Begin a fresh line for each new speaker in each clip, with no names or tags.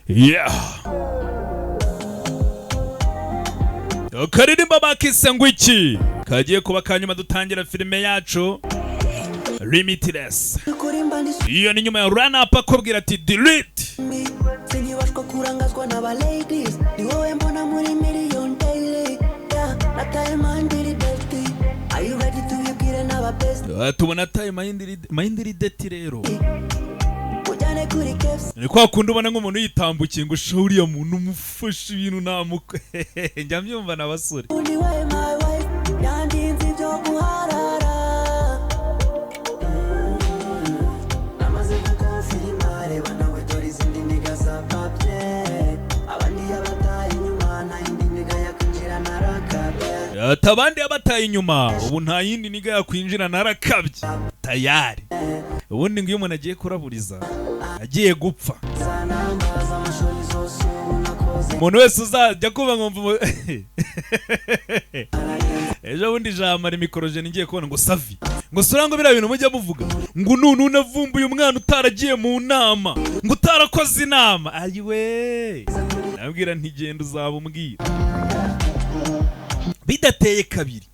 Yeah. Karirimba bakise ngwiki kagiye kuba kanyuma dutangira filime yacu Limitless. Iyo ni nyuma ya run up akubwira ati delete. Sinibashwa kurangazwa n'aba ladies ni wowe mbona muri million daily. Yeah, nataye mindiri date. Are you ready to yibwire n'aba best? Tubona taye mindiri date rero. Ni kwa kundi ubona nk'umuntu yitambukiye ngo shuriya muntu umufashe ibintu namuko njya mbyumva n'abasore. Atabandi abataye inyuma ubu nta yindi niga yakwinjira narakabye tayari. Ubundi ngo iyo umuntu agiye kuraburiza agiye gupfa umuntu wese uzajya kuba nkumva ejo bundi jamara mikorojeni ngiye kubona ngo savi ngo surango biriya bintu mujya muvuga ngo nunu navumbuye umwana utaragiye mu nama ngo utarakoze inama ayiwe nabwira ntigenda uzaba umbwira bidateye kabiri.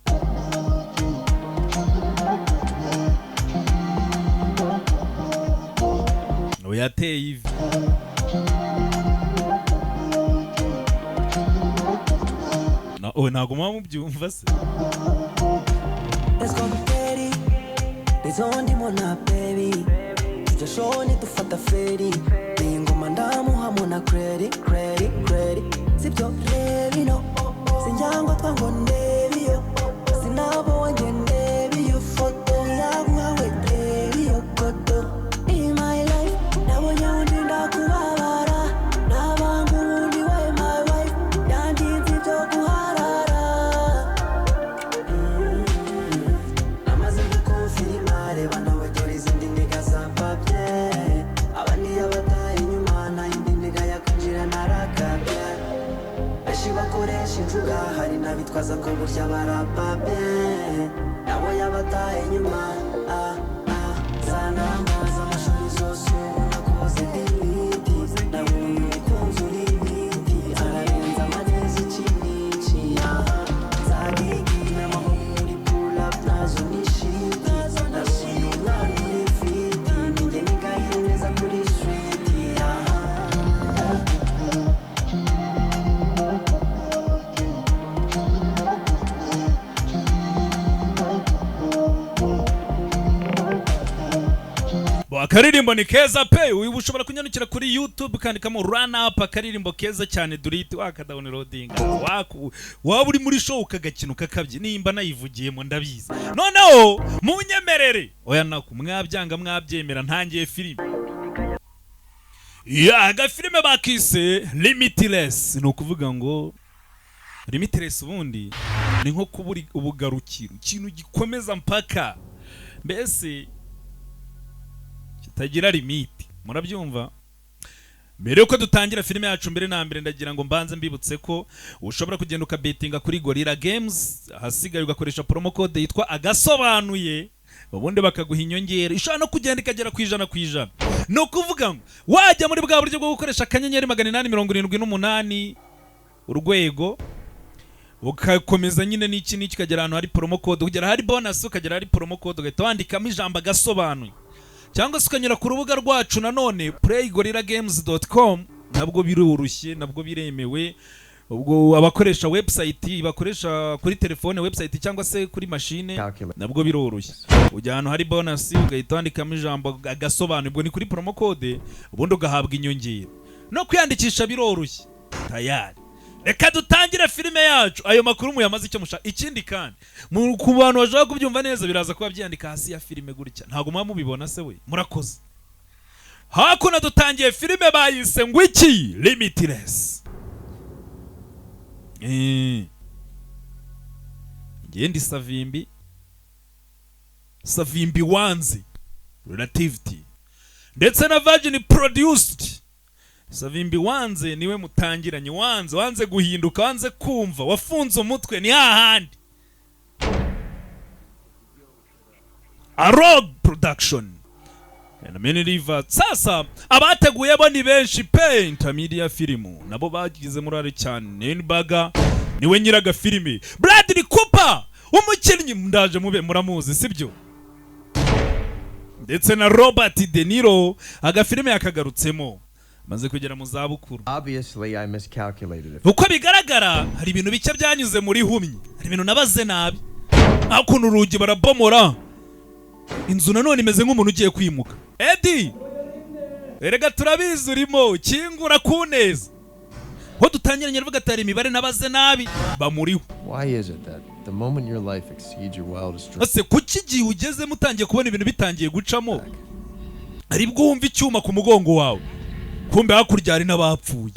Yateye ivi ntabwo muba mubyumva se. Bitwaza ko burya barapabe nabo yabataye inyuma sana maza amashuri zose nakoze delete nabonye umukunzi uri ibiti ararenza amatezi ikinici zagigina maho muri pull up nazo nishiti nasuye umwana uri fiti ninjye nigaye neza kuri street. Akaririmbo ni keza pe ubu ushobora kunyandikira kuri YouTube kandikamo run up akaririmbo keza cyane durite wakadawnloading waba uri muri show ukagakina ukakabye nimba nayivugiyemo ndabizi noneho munyemerere oya nako mwabyanga mwabyemera ntangiye filime ya gafilime bakise Limitless. Ni ukuvuga ngo Limitless ubundi ni nko kuburi ubugarukiro ikintu gikomeza mpaka mbese tagira limiti murabyumva. Mbere yuko dutangira filime yacu mbere na mbere ndagira ngo mbanze mbibutse ko ushobora kugenda ukabetinga kuri Gorilla Games hasigaye ugakoresha promo code yitwa Agasobanuye ubundi bakaguha inyongera ishobora no kugenda ikagera ku 100%. No kuvuga ngo wajya muri bwa buryo bwo gukoresha akanyenyeri 878 urwego ukakomeza nyine n'iki kikagera ahantu hari promo code kugera hari bonus ukagera hari promo code ugahita wandikamo ijambo Agasobanuye cyangwa se ukanyura ku rubuga rwacu nanone playgorillagames.com nabwo birurushye nabwo biremewe. Ubwo abakoresha website bakoresha kuri telefone website cyangwa se kuri machine nabwo birurushye ujya ahantu hari bonus ugahita wandikamo ijambo Agasobanuye ubwo ni kuri promo code ubundi ugahabwa inyongera no kwiyandikisha birurushye tayari. Reka dutangire filime yacu ayo makuru muyamaze icyo mushaka. Ikindi kandi ku bantu bashaka kubyumva neza biraza kuba byandika hasi ya filime gutya ntago mwa mubibona se we murakoze. Hakuna dutangiye filime bayise ngwiki Limitless. Ngendi Savimbi wanze relativity ndetse na Virgin produced. Savimbi wanze niwe mutangiranye wanze guhinduka wanze kumva wafunze umutwe ni hahandi. A Rogue Production and many rivers. Sasa abateguye bo ni benshi pe intermedia filmu nabo bagize murare cyane. Nenbaga niwe nyiraga filime. Bradley Cooper umukinnyi ndaje mube muramuzi sibyo, ndetse na Robert De Niro agafilime yakagarutsemo maze kugera mu zabukuru.
Obviously I miscalculated.
Uko bigaragara hari ibintu bike byanyuze muri humye, hari ibintu nabaze nabi. Akuntu urugi barabomora inzu nanone imeze nk'umuntu ugiye kwimuka. Eddie erega turabizi urimo kingura kuneza ho dutangiranye ruvuga atari imibare nabaze nabi bamuriho.
Why is it that the moment your life exceeds your wildest dreams?
Ase kuki gihe ugeze mutangiye kubona ibintu bitangiye gucamo ari bwo wumva icyuma ku mugongo wawe kumbe hakurya hari n'abapfuye.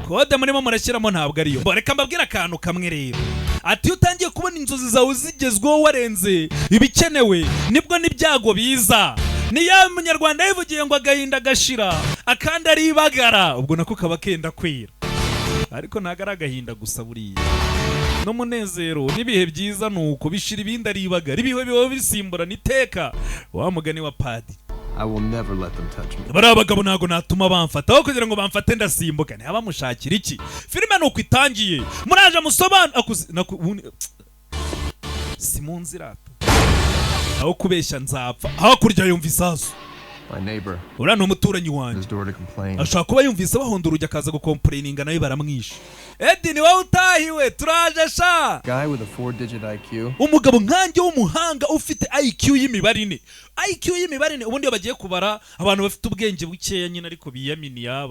Kode murimo murashyiramo ntabwo ariyo. Reka mbabwira akantu kamwe rero, ati utangiye kubona inzozi zawe zigezweho warenze ibikenewe nibwo n'ibyago biza. Niyo munyarwanda yivugiye ngo agahinda gashira akandi ari ibagara, ubwo nako kaba kenda kwira. Ariko ntago ari agahinda gusa buriya no munezero n'ibihe byiza nuko bishira ibindi ari ibagara. Ibihe biba bisimburana iteka wa mugani wa padi.
I will never let them touch me.
Bari abagabo ntago natuma bamfata aho kugira ngo bamfate ndasimbuka. Ni abamushakira iki? Filime nuko itangiye muraje musobana simunzirata aho kubeshya nzapfa hakurya yumva isasu.
My neighbor
urano umuturanyi wanjye ashaka kuba yumvise bahonda urujya akaza gukomplaininga nawe baramwisha. Eddie ni wowe utahiwe turaje sha.
Guy with a 4-digit IQ.
Umugabo nkanjye w'umuhanga ufite IQ y'imibare ine. IQ y'imibare ine ubundi bagiye kubara abantu bafite ubwenge bukeya nyine ariko biyaminiya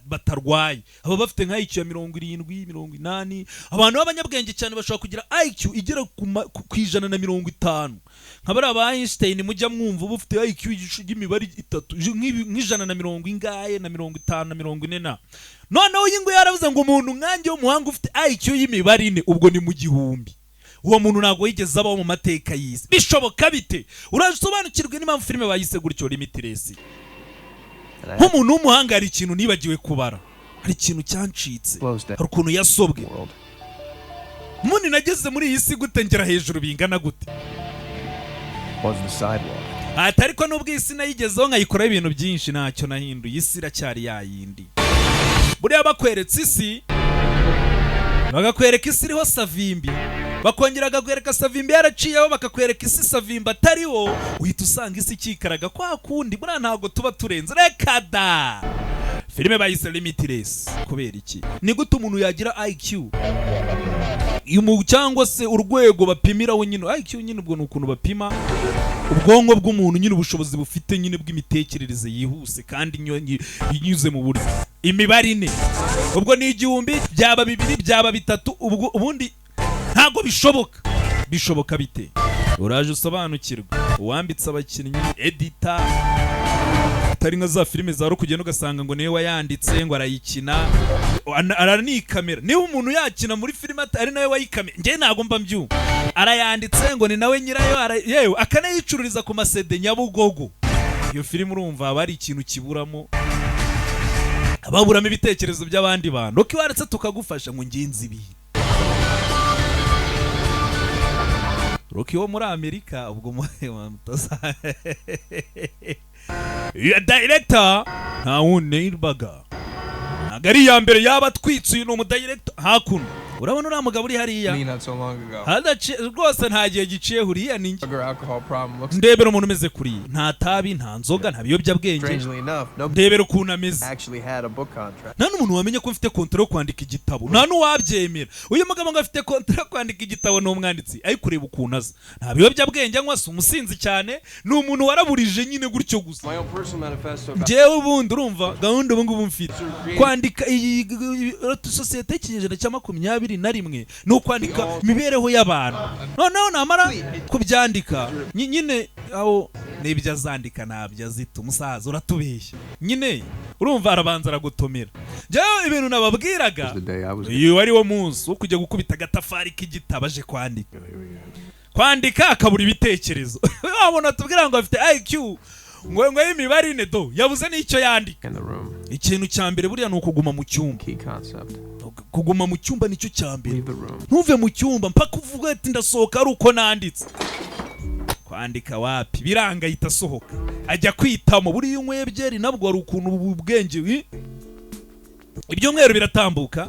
batarwaye. Abo bafite nka IQ ya 70 80. Abantu b'abanyabwenge cyane bashobora kugira IQ igera ku ijana na 50. Nkabara aba Einstein mujya mwumva bufite IQ y'imibare itatu nk'ijana na 100 ingaye na 50 na 40. Noneho yingo yaravuze ngo umuntu nkanjye w'umuhanga ufite IQ y'imibare ine ubwo ni mu gihumbi. Uwo muntu nago yigeze abaho mu mateka y'isi. Bishoboka bite? Urasobanukirwe n'impamvu filime bayise gutyo Limitless. Nk'umuntu w'umuhanga hari ikintu nibagiwe kubara, hari ikintu cyancitse, hari ukuntu yasobwe. Muni nageze muri iyi si gute ngera hejuru bingana gute? Atariko nubwo isi nayigezeho nkayikora ibintu byinshi ntacyo nahinduye. Isi iracyari yayindi. Buriya bakweretse isi bagakwereka isi iriho Savimbi, bakongera bagakwereka Savimbi yaraciyeho bakakwereka isi Savimbi atariho, uhita usanga isi ikikaraga kwa kundi. Buriya ntabwo tuba turenze reka da. Filime bayise Limitless kubera iki? Ni gute umuntu yagira IQ cyangwa se urwego bapimiraho nyine IQ nyine ubwo nukuntu bapima ubwonko bw'umuntu nyine ubushobozi bufite nyine bw'imitekerereze yihuse kandi inyuze mu buryo. Imibare ine ubwo ni igihumbi byaba bibiri byaba bitatu ubundi ntago bishoboka. Bishoboka bite? Uraje usobanukirwa. Uwambitse abakinnyi editor atari nka za filime za kugenda ugasanga ngo niwe wayanditse ngo arayikina arani kamera. Niba umuntu yakina muri filime ari nawe wayikamera nge ntago mba mbyumva. Arayanditse ngo ni nawe nyirayo yewe akanayicururiza ku masede Nyabugogo. Iyo filime urumva bari ikintu kiburamo, ababuramo ibitekerezo by'abandi bantu. Uko waretse tukagufasha ngo ngenzi ibi. Rocky wo muri Amerika ubwo mutoza ya director nta wundi Irbaga nagari ya mbere yaba twitsuye no mu director hakuno. Urabona uriya mugabo uri hariya rwose nta gihe giciye huriya ni ndebera umuntu umeze kuriya nta tabi nta nzoga nta biyobyabwenge. Ndebera ukuntu ameze. Nta n'umuntu wamenye ko mfite kontra yo kwandika igitabo, nta n'uwabyemera. Uyu mugabo ngo afite kontra yo kwandika igitabo n'umwanditsi ariko kureba ukuntu aza nta biyobyabwenge anywa si umusinzi cyane, ni umuntu waraburije nyine gutyo gusa. Jewe ubundi urumva gahunda ubu ngubu mfite kwandika iyi sosiyete y'ikinyejana cya 21 ni ukwandika imibereho y'abantu. Noneho namara kubyandika nyine aho n'ibyo azandika nabyo azita umusaza uratubeshya nyine urumva arabanza aragutomera. Jewe ibintu nababwiraga iyo ari wo munsi wo kujya gukubita agatafari k'igitabo aje kwandika akabura ibitekerezo. Wabona tubwira ngo afite IQ ngo y'imibare ine do yabuze n'icyo yandika. Ikintu cya mbere buriya ni ukuguma mu cyumba. Kuguma mu cyumba nicyo cya mbere. Ntuve mu cyumba mpaka uvuga ati ndasohoka ari uko nanditse. kwandika wapi biranga ahita asohoka ajya kwitamo buriya unyweye byeri nabwo ari ukuntu ubwenge ibyumweru biratambuka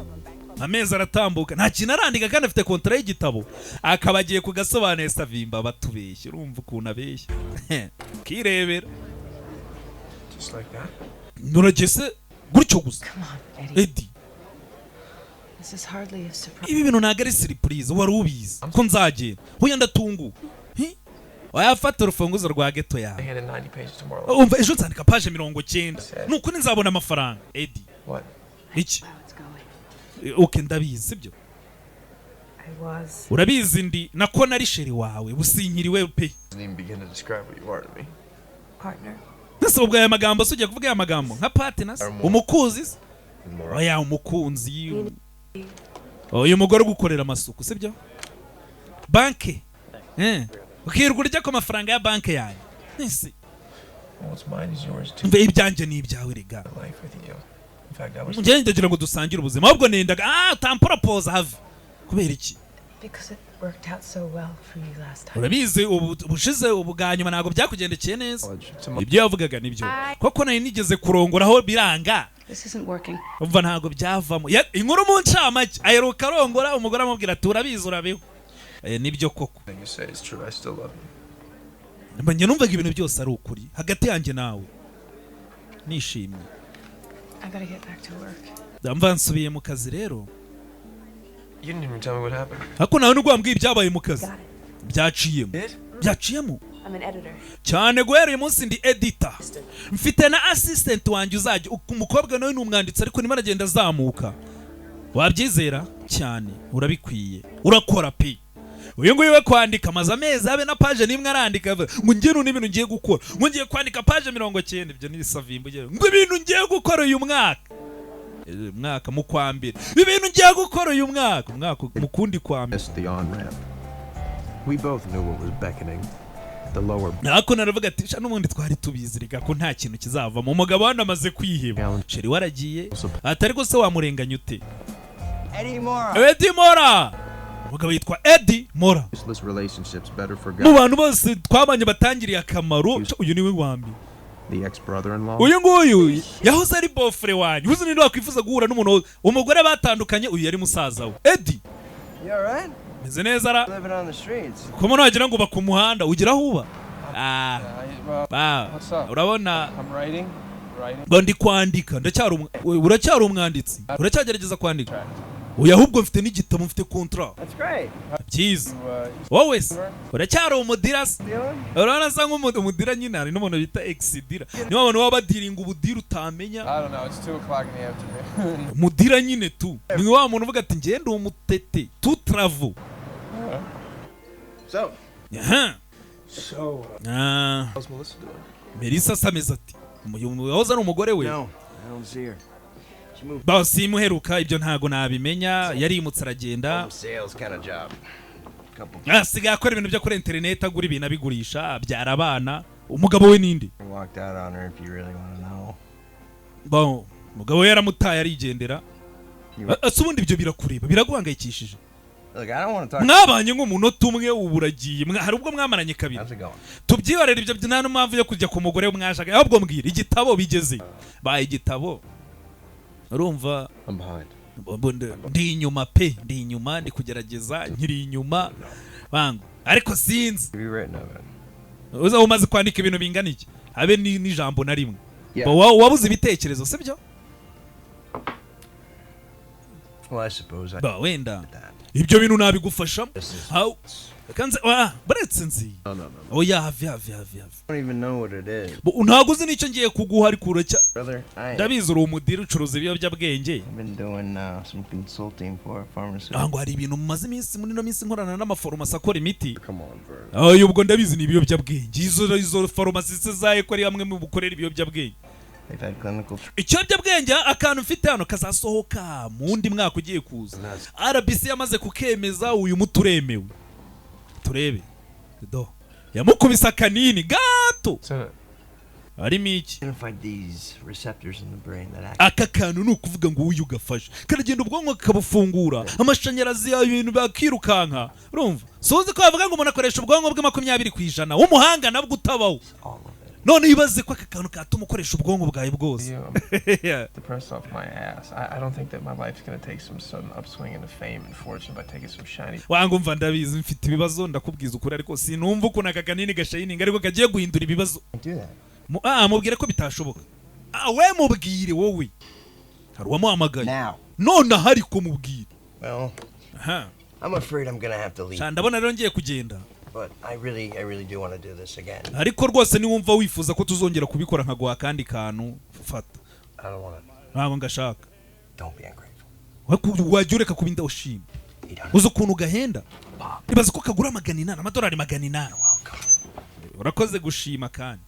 amezi aratambuka nta kintu arandika kandi afite kontra y'igitabo akaba agiye kugasobanuye savimba batubeshye urumva ukuntu abeshya kirebera nuragese gutyo gusa Eddie ibi bintu ntabwo ari surprise wari ubizi ko nzagenda huye ndatungu wayafata urufunguzo rwa geto yawe umva ejo nzandika page 90 nukuri nzabona amafaranga Eddie iki okay ndabizi sibyo urabizi ndi nako nari sheri wawe businyiriwe pe nese ubwo aya magambo sujya kuvuga aya magambo nka partners umukuzi oya umukunzi uyu mugore gukorera amasuku sibyo banke ukirwa urya ko amafaranga ya banke yawe nese mbe ibyanjye ni ibyawe rega njye ndagira ngo dusangire ubuzima ahubwo nendaga tampropose have kubera iki urabizi ubushize ubuganyuma ntabwo byakugendekeye neza ibyo yavugaga nibyo koko nari nigeze kurongoraho biranga umva ntabwo byavamo inkuru mu ncamake aheruka arongora umugore amubwira ati urabizi urabeho nibyo koko njye numvaga ibintu byose ari ukuri hagati yanjye nawe nishimye ndamva nsubiye mu kazi rero ariko nawe nubwo wambwiye ibyabaye mu kazi byaciyemo cyane guhera uyu munsi ndi editor mfite na assistant wanjye uzajya umukobwa nawe ni umwanditsi ariko nimo aragenda azamuka wabyizera cyane urabikwiye urakora pe uyu nguyu we kwandika amaze amezi habe na page nimwe arandika ngo ngene n'ibintu ngiye gukora ngo ngiye kwandika page 90 ibyo ni savimbo ngo ibintu ngiye gukora uyu mwaka mu kwambira ibintu ngiye gukora uyu mwaka mu kundi kwambira nako naravuga ati sha n'ubundi twari tubizi rega ko nta kintu kizava mu mugabo hano amaze kwiheba sheri waragiye atari ko se wamurenganya ute Eddie Mora umugabo yitwa Eddie Mora mu bantu bose twabanye batangiriye akamaro uyu niwe wambi uyu nguyu yahoze ari bofre wanyu uzi ninde wakwifuza guhura n'umuntu umugore batandukanye uyu yari musaza we Eddie meze neza ra ko mwana wagira ngo bakumuhanda ugira huba urabona ngo ndi kwandika uracyari umwanditsi uracyagerageza kwandika uyu ahubwo mfite n'igitabo mfite kontra byiza wowe se uracyari umudira se urabona se nk'umudira nyine hari n'umuntu bita exidira niba abantu baba badiringa ubudira utamenya umudira nyine tu ni wa muntu uvuga ati ngende umutete tu travel Melissa sameza ati wahoze ari umugore we simuheruka ibyo ntago nabimenya yarimutse aragenda asigaye akora ibintu byo kuri internet agura ibintu abigurisha abyara abana umugabo we ninde umugabo we yaramutaye arigendera ase ubundi ibyo birakureba biraguhangayikishije mwabanye nk'umunota umwe uburagiye hari ubwo mwamaranye kabiri tubyibarira ibyo nta n'impamvu yo kujya ku mugore mwashaka ahubwo mbwira igitabo bigeze baye igitabo urumva ndi inyuma pe ndi inyuma ndi kugerageza nkiri inyuma bangu ariko sinzi uza umaze kwandika ibintu bingana iki habe n'ijambo na rimwe wabuze ibitekerezo sibyo wenda ibyo bintu nabigufashamo baretse nzi oya have ntabwo uzi n'icyo ngiye kuguha ariko uracya ndabizi uri umudiri ucuruza ibiyobyabwenge ngo hari ibintu mumaze iminsi muri ino minsi nkorana n'amafarumasi akora imiti ubwo ndabizi ni ibiyobyabwenge izo farumasi se zaye ko ari hamwe mu bukorera ibiyobyabwenge ikiyobyabwenge akantu mfite hano kazasohoka mu wundi mwaka ugiye kuza RBC yamaze kukemeza uyu muti uremewe turebe do yamukubise akanini gato harimo iki
Identified these receptors in the brain that act.
aka kantu ni ukuvuga ngo uyu ugafashe karagenda ubwonko kakabufungura amashanyarazi ya ibintu bakirukanka urumva suzi ko bavuga ngo umuntu akoresha ubwonko bwe 20% w'umuhanga nabwo utabaho none ibaze ko aka kantu katuma ukoresha ubwonko bwawe bwose
Depressed off my ass. I don't think that my life's gonna take some sudden upswing into fame and fortune by taking some shiny.
wanga mva ndabizi mfite ibibazo ndakubwiza ukuri ariko sinumva ukuntu aka kanini gashayininga ariko kagiye guhindura ibibazo mubwire ko bitashoboka we mubwire wowe hari uwamuhamagaye none ahari kumubwira
Well, I'm afraid I'm gonna have to leave.
ndabona rero ngiye kugenda
But I really do want to do this again.
ariko rwose niwumva wifuza ko tuzongera kubikora nkaguha kandi kantu fata
I don't want to.
ntabwo ngashaka
Don't be ungrateful.
wajya ureka kuba indawushima uzi ukuntu gahenda ibaze ko kagura $800 $800 urakoze gushima kandi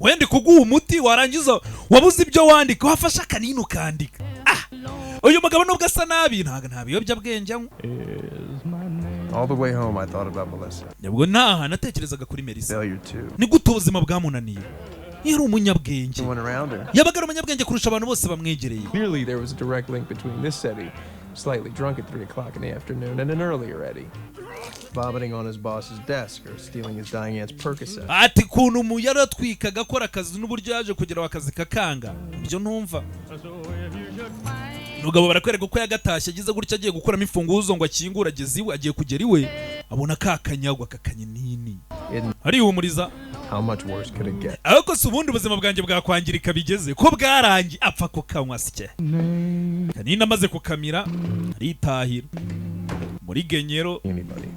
wenda kuguha umuti warangiza wabuze ibyo wandika wafashe akanini ukandika uyu mugabo nubwo asa nabi nta biyobyabwenge
All the way home, I thought about Melissa.
nibwo ntaha natekerezaga kuri Melissa
Failure too.
ni gute ubuzima bwamunaniye yari umunyabwenge
Everyone around her.
yabaga ari umunyabwenge kurusha abantu bose bamwegereye
Clearly, there was a direct link between this Eddie, slightly drunk at 3 o'clock in the afternoon, and an earlier Eddie.
Vomiting on his boss's desk or stealing his dying aunt's Percocet.
ati kuntu umuyara atwikaga akora akazi n'uburyo yaje kugera akazi kakanga ibyo ntumva nugabo barakwereka ko yagatashye agize gutya agiye gukuramo imfunguzo ngo akingura ageze iwe agiye kugera iwe abona kakanyagwa kakanini arihumuriza
How much worse could it get?
ariko se ubundi ubuzima bwanjye bwakwangirika bigeze ko bwarangi apfa kukanywa sike kanini amaze kukamira aritahira muri genyero
Anybody.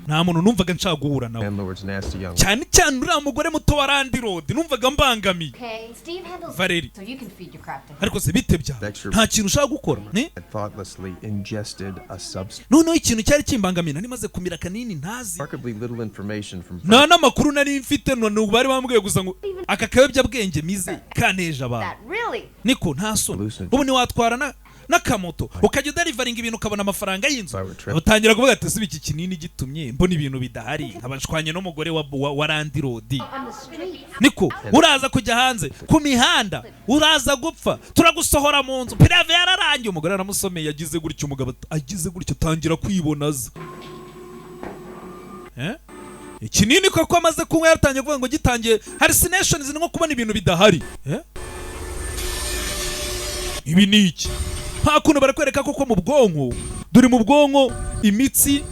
nta muntu numvaga nshaka guhura nawe
Landlord's nasty young.
cyane cyane uriya mugore muto wa Randy Road numvaga mbangamiye
Okay, Steve handles
Valeri
so you can feed your crap to him.
ariko se bite bya nta kintu ushaka gukora ni
Had thoughtlessly ingested a substance.
noneho ikintu cyari kimbangamira nari maze kumira kanini ntazi
Remarkably little information from.
nta n'amakuru nari mfite none bari bambwiye gusa ngo aka kayobyabwenge mize kaneje abantu
That really?
niko nta soni ubu ntiwatwara n'akamoto ukajya uderivaringa ibintu ukabona amafaranga y'inzu utangira kuvuga ati siba iki kinini gitumye mbona ibintu bidahari nkabashwanye n'umugore wa Randy Road
On the street.
niko uraza kujya hanze ku mihanda uraza gupfa turagusohora mu nzu pirave yararangiye umugore aramusomeye yagize gutyo umugabo agize gutyo tangira kwibonaza ikinini koko amaze kunywa yatangiye kuvuga ngo gitangiye hallucinations ni nko kubona ibintu bidahari ibi ni iki nta kuntu barakwereka koko mu bwonko duri mu bwonko imitsi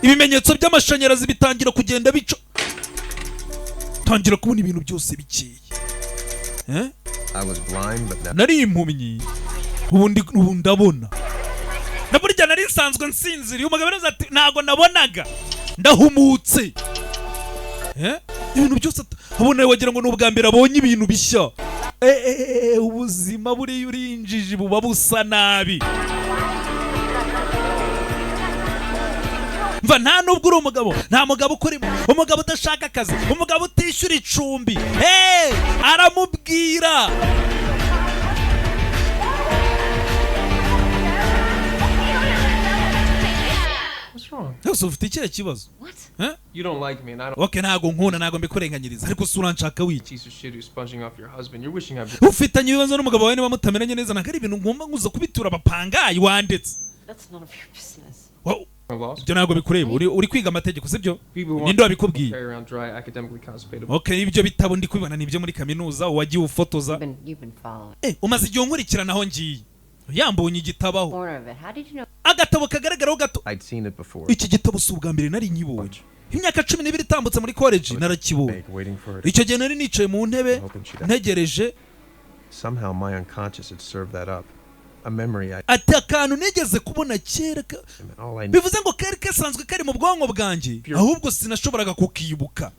ibimenyetso by'amashanyarazi bitangira kugenda bico tangira kubona ibintu byose bikeye
I was blind, but now.
nari impumyi ubu ndabona na burya nari nsanzwe nsinziriye umugabo araza ati ntago nabonaga ndahumutse ibintu byose abona wagira ngo n'ubwa mbere abonye ibintu bishya ubuzima buriya urinjije buba busa nabi mva nta nubwo uri umugabo nta mugabo ukurimo umugabo udashaka akazi umugabo utishyura icumbi aramubwira
What's wrong?
yose ufite ikihe kibazo
You don't like me, and I don't.
okay ntago nkunda ntago mbikurenganyiriza ariko si uranshaka wiki
Piece of shit who's sponging off your husband. You're wishing I'd.
ufitanye ibibazo n'umugabo wawe niba mutamenanye neza ntabwo ari ibintu ngomba nguza kubitura abapangayi wanditse
That's none of your business.
ibyo ntabwo bikureba uri kwiga amategeko sibyo ninde wabikubwiye
Carry around dry, academically constipated.
okay ibyo bitabo ndi kubibona nibyo muri kaminuza wagiye ufotoza
You've been following.
umaze igihe unkurikirana aho ngiye yambonye igitabaho
Corner of it. How did you know?
agatabo kagaragaraho gato
I'd seen it before.
iki gitabo si ubwa mbere nari nyibonye imyaka 12 itambutse muri college narakibonye
Waiting for her.
icyo gihe nari nicaye mu ntebe ntegereje
Somehow my unconscious had served that up. A memory I.
ati akantu nigeze kubona kera
All I.
bivuze ngo kari kasanzwe kari mu bwonko bwanjye ahubwo sinashoboraga kukibuka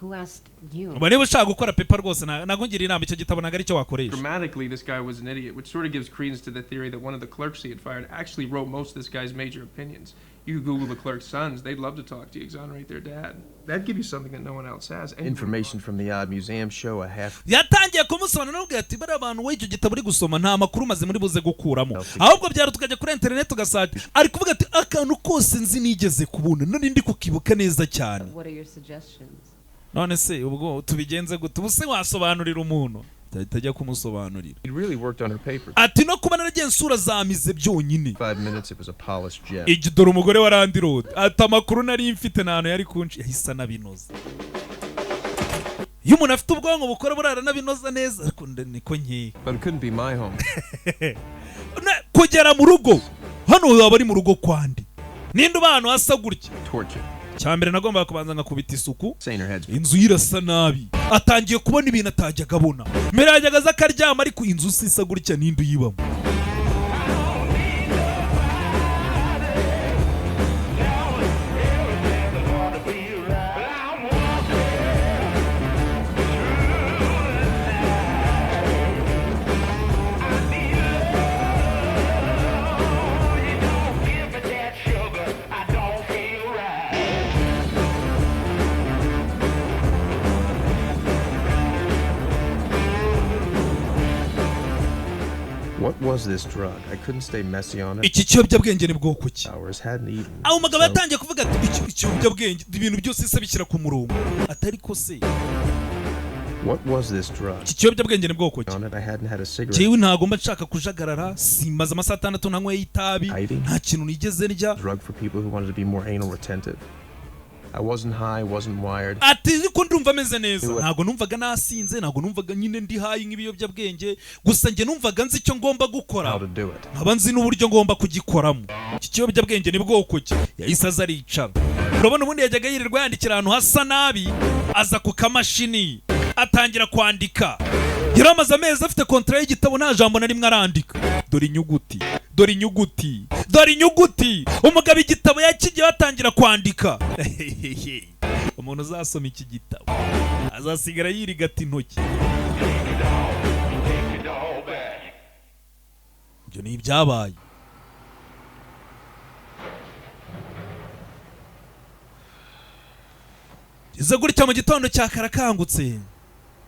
Who asked you?
uba niba ushaka gukora pepa rwose ntabwo ngira inama icyo gitabo ntabwo ari cyo wakoresha
Grammatically, this guy was an idiot, which sort of gives credence to the theory that one of the clerks he had fired actually wrote most of this guy's major opinions. You could Google the clerk's sons; they'd love to talk to you, exonerate their dad. That'd give you something that no one else has.
Information from the odd museum show a half.
yatangiye kumusobanurira n'ubwo ati bari abantu we icyo gitabo uri gusoma nta makuru maze muri buze gukuramo ahubwo byaro tukajya kuri internet ugasanga ari kuvuga ati akantu kose nzi nigeze kubona nari ndi kukibuka neza cyane
What are your suggestions?
none se ubwo tubigenze gute ubuse wasobanurira umuntu tajya kumusobanurira
He'd really worked on her papers.
ati no kuba naragiye nsura zamize byonyine
5 minutes, it was a polished gem.
igidora umugore wa Randy Road ati amakuru nari mfite nano yari kunshi yahise anabinoza iyo umuntu afite ubwonko bukora burara nabinoza neza ariko niko nkeye
But it couldn't be my home.
kugera mu rugo hano waba ari mu rugo kwandi ninde ubano hasa gutya
Torture.
cyambere nagombaga kubanza ngakubita isuku
Saying her head's
inzu yirasa nabi atangiye kubona ibintu atajyaga abona mbere yajyaga aza akaryama ariko inzu sisa gutya ninde uyibamo
What was this drug? I couldn't stay messy on it.
iki kiyobyabwenge ni bwoko ki
Hours hadn't eaten.
aho umugabo
So,
yatangiye kuvuga ati iki kiyobyabwenge ibintu byose se bishyira ku murongo atari ko se
what was this drug?
iki kiyobyabwenge ni bwoko ki
On it, I hadn't had a cigarette.
jewe ntagomba nshaka kujagarara simaze amasaha 6 nanyweye itabi
Hiding?
nta kintu nigeze ndya
Drug for people who wanted to be more anal retentive. I wasn't high, wasn't wired.
ati ko ndumva ameze neza
Iwe.
ntago numvaga nasinze ntago numvaga nyine ndi hayi nk'ibiyobyabwenge gusa njye numvaga nzi icyo ngomba gukora
How to do it.
nkaba nzi n'uburyo ngomba kugikoramo iki kiyobyabwenge ni bwoko ki yahise aza aricara urabona ubundi yajyaga yirirwa yandikira ahantu hasa nabi aza ku kamashini atangira kwandika yari amaze amezi afite kontara y'igitabo nta jambo na rimwe arandika dore inyuguti dore inyuguti dore inyuguti umugabo igitabo yakigiye batangira kwandika umuntu uzasoma iki gitabo azasigara yirigata intoki ibyo ni ibyabaye iza gutya mu gitondo cya karakangutse